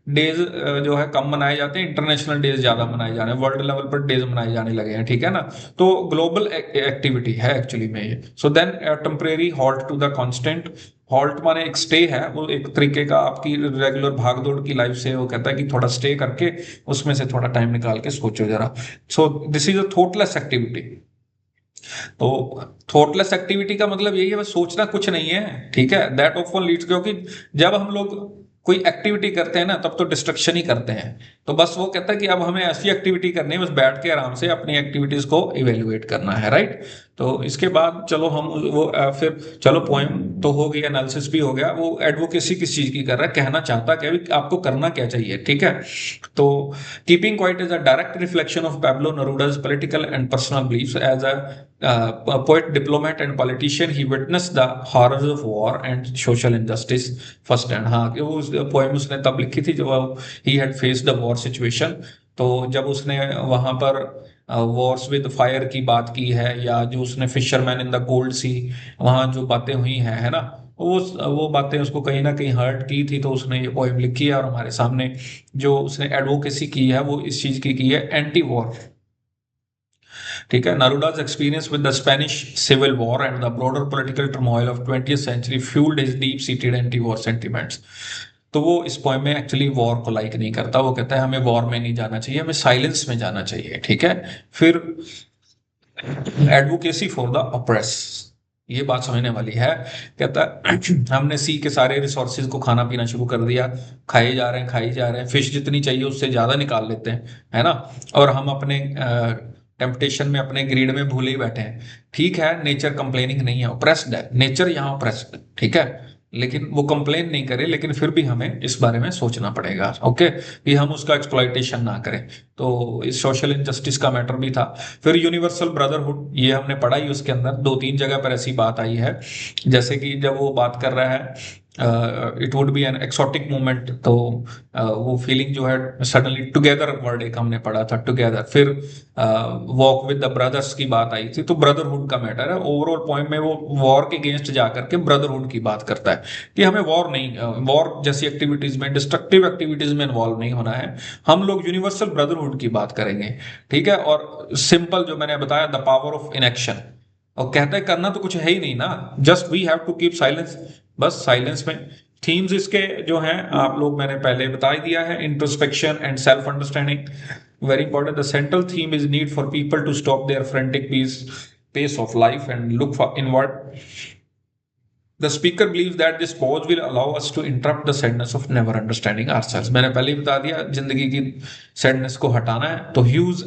डेज जो है कम मनाए जाते हैं, इंटरनेशनल डेज ज्यादा मनाए जा रहे हैं, वर्ल्ड लेवल पर डेज मनाए जाने लगे हैं, ठीक है ना। तो ग्लोबल एक्टिविटी है एक्चुअली में ये। So then temporary halt to the constant, halt माने एक स्टे है, वो एक तरीके का आपकी रेगुलर भागदौड़ की लाइफ से वो कहता है कि थोड़ा स्टे करके उसमें से थोड़ा टाइम निकाल के सोचो जरा। So this is a thoughtless activity. तो थॉटलेस एक्टिविटी का मतलब यही है, बस सोचना कुछ नहीं है, ठीक है। दैट ऑफन लीड्स, क्योंकि जब हम लोग कोई एक्टिविटी करते हैं ना, तब तो डिस्ट्रक्शन ही करते हैं। तो बस वो कहता है कि अब हमें ऐसी एक्टिविटी करनी है, बस बैठ के आराम से अपनी एक्टिविटीज को इवेल्युएट करना है, राइट। तो इसके बाद चलो हम वो फिर चलो पोएम तो हो गई, एनालिसिस भी हो गया, वो एडवोकेसी किस चीज की कर रहा है, कहना चाहता क्या है, आपको करना क्या चाहिए, ठीक है। तो keeping quiet is a direct reflection of Pablo Neruda's political and personal beliefs. As a poet, diplomat, and politician, he witnessed the horrors of war and social injustice first hand. हाँ, वो पोएम उसने तब लिखी थी जब he had faced the war situation। तो जब उसने वहां पर वॉर्स विद फायर की बात की है, या जो उसने फिशरमैन इन द गोल्ड सी, वहां जो बातें हुई हैं, है ना, वो बातें उसको कहीं ना कहीं हर्ट की थी, तो उसने ये पोएम लिखी है। और हमारे सामने जो उसने एडवोकेसी की है, वो इस चीज की है, एंटी वॉर, ठीक है। Neruda's experience with the Spanish Civil War and the broader political turmoil of 20th century fueled his deep-seated anti-war sentiments। तो वो इस पोएम में एक्चुअली वॉर को लाइक नहीं करता, वो कहता है हमें वॉर में नहीं जाना चाहिए, हमें साइलेंस में जाना चाहिए, ठीक है। फिर एडवोकेसी फॉर द ऑप्रेस, ये बात समझने वाली है। कहता है हमने सी के सारे रिसोर्सेज को खाना पीना शुरू कर दिया, खाए जा रहे हैं, खाई जा रहे हैं, फिश जितनी चाहिए उससे ज्यादा निकाल लेते हैं, है ना। और हम अपने टेम्पटेशन में, अपने ग्रीड में भूले ही बैठे हैं। ठीक है, नेचर कंप्लेनिंग नहीं है, ऑप्रेस्ड है नेचर, यहाँ ऑप्रेस्ड है, ठीक है। लेकिन वो कंप्लेन नहीं करे, लेकिन फिर भी हमें इस बारे में सोचना पड़ेगा, ओके, कि हम उसका एक्सप्लॉइटेशन ना करें। तो इस सोशल इनजस्टिस का मैटर भी था। फिर यूनिवर्सल ब्रदरहुड, ये हमने पढ़ा ही, उसके अंदर दो तीन जगह पर ऐसी बात आई है, जैसे कि जब वो बात कर रहा है it would be an exotic movement, तो वो फीलिंग जो है सडनली, टुगेदर वर्ड एक हमने पढ़ा था, टुगेदर। फिर वॉक विद द ब्रदर्स की बात आई थी, तो ब्रदरहुड का मैटर है। ओवरऑल पॉइंट में वो वॉर के अगेंस्ट जाकर के ब्रदरहुड की बात करता है कि हमें वॉर नहीं, वॉर जैसी एक्टिविटीज में, डिस्ट्रक्टिव एक्टिविटीज में इन्वॉल्व नहीं होना है, हम लोग यूनिवर्सल ब्रदरहुड की बात करेंगे, ठीक है। और सिंपल जो मैंने बताया, द पावर ऑफ इनएक्शन, और कहते हैं करना तो कुछ है ही नहीं ना, just we have to keep silence, बस साइलेंस में। थीम्स इसके जो हैं आप लोग, मैंने पहले बता ही दिया है, introspection and self understanding, very important. The central theme is need for people to stop their frantic pace of life and look for inward. The speaker believes that this pause will allow us to interrupt the sadness of never understanding ourselves। मैंने पहले ही बता दिया, जिंदगी की sadness को हटाना है, तो ह्यूज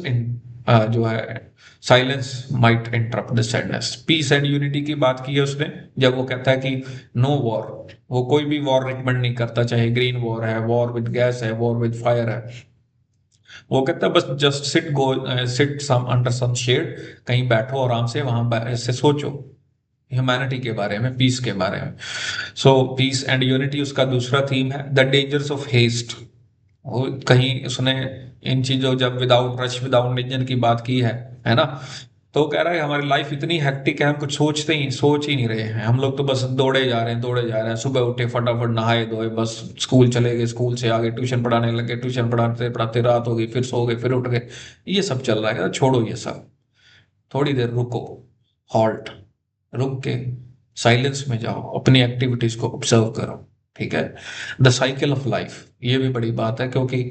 जो है silence might interrupt the sadness. Peace and unity की बात की है उसने, जब वो कहता है कि नो वॉर, वो कोई भी वॉर रिकमेंड नहीं करता, चाहे ग्रीन वॉर है, वॉर विद गैस है, वॉर विद फायर है। वो कहता है बस just sit some under some shade, कहीं बैठो आराम से, वहां से सोचो ह्यूमैनिटी के बारे में, पीस के बारे में। सो पीस एंड यूनिटी उसका दूसरा थीम है। द डेंजर्स ऑफ हेस्ट, वो कहीं उसने इन चीजों, जब विदाउट रश विदाउट इंजन की बात की है ना, तो कह रहा है हमारी लाइफ इतनी हेक्टिक है, हम कुछ सोच ही नहीं रहे हैं, हम लोग तो बस दौड़े जा रहे हैं, दौड़े जा रहे हैं, सुबह उठे फटाफट नहाए धोए, बस स्कूल चले गए, स्कूल से आगे ट्यूशन पढ़ाने लगे, ट्यूशन पढ़ाते पढ़ाते रात हो गई, फिर सो गए, फिर उठ गए, ये सब चल रहा है। छोड़ो ये सब, थोड़ी देर रुको, हॉल्ट, रुक के साइलेंस में जाओ, अपनी एक्टिविटीज को ऑब्जर्व करो, ठीक है। द साइकिल ऑफ लाइफ, ये भी बड़ी बात है, क्योंकि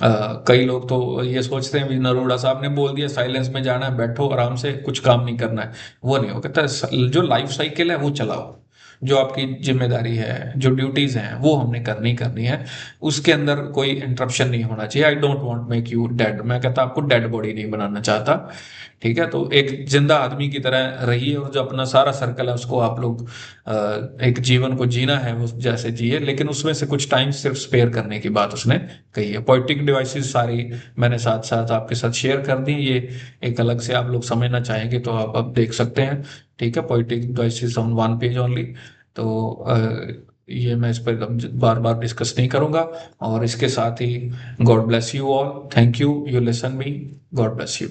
कई लोग तो ये सोचते हैं भी नरोड़ा साहब ने बोल दिया साइलेंस में जाना है, बैठो आराम से, कुछ काम नहीं करना है, वो नहीं हो। कहता है जो लाइफ साइकिल है वो चलाओ, जो आपकी जिम्मेदारी है, जो ड्यूटीज हैं, वो हमने करनी है, उसके अंदर कोई इंटरप्शन नहीं होना चाहिए। I don't want make you dead, मैं कहता आपको डेड बॉडी नहीं बनाना चाहता, ठीक है, तो एक जिंदा आदमी की तरह रहिए, और जो अपना सारा सर्कल है उसको आप लोग एक जीवन को जीना है उस जैसे जिए, लेकिन उसमें से कुछ टाइम सिर्फ स्पेयर करने की बात उसने कही है। पोइटिक डिवाइसेस सारी मैंने साथ साथ आपके साथ शेयर कर दी, ये एक अलग से आप लोग समझना चाहेंगे तो आप अब देख सकते हैं। ठीक है, poetic devices on one page only. तो ये मैं इस पर बार बार डिस्कस नहीं करूंगा। और इसके साथ ही God bless you all, thank you, you listen me, God bless you.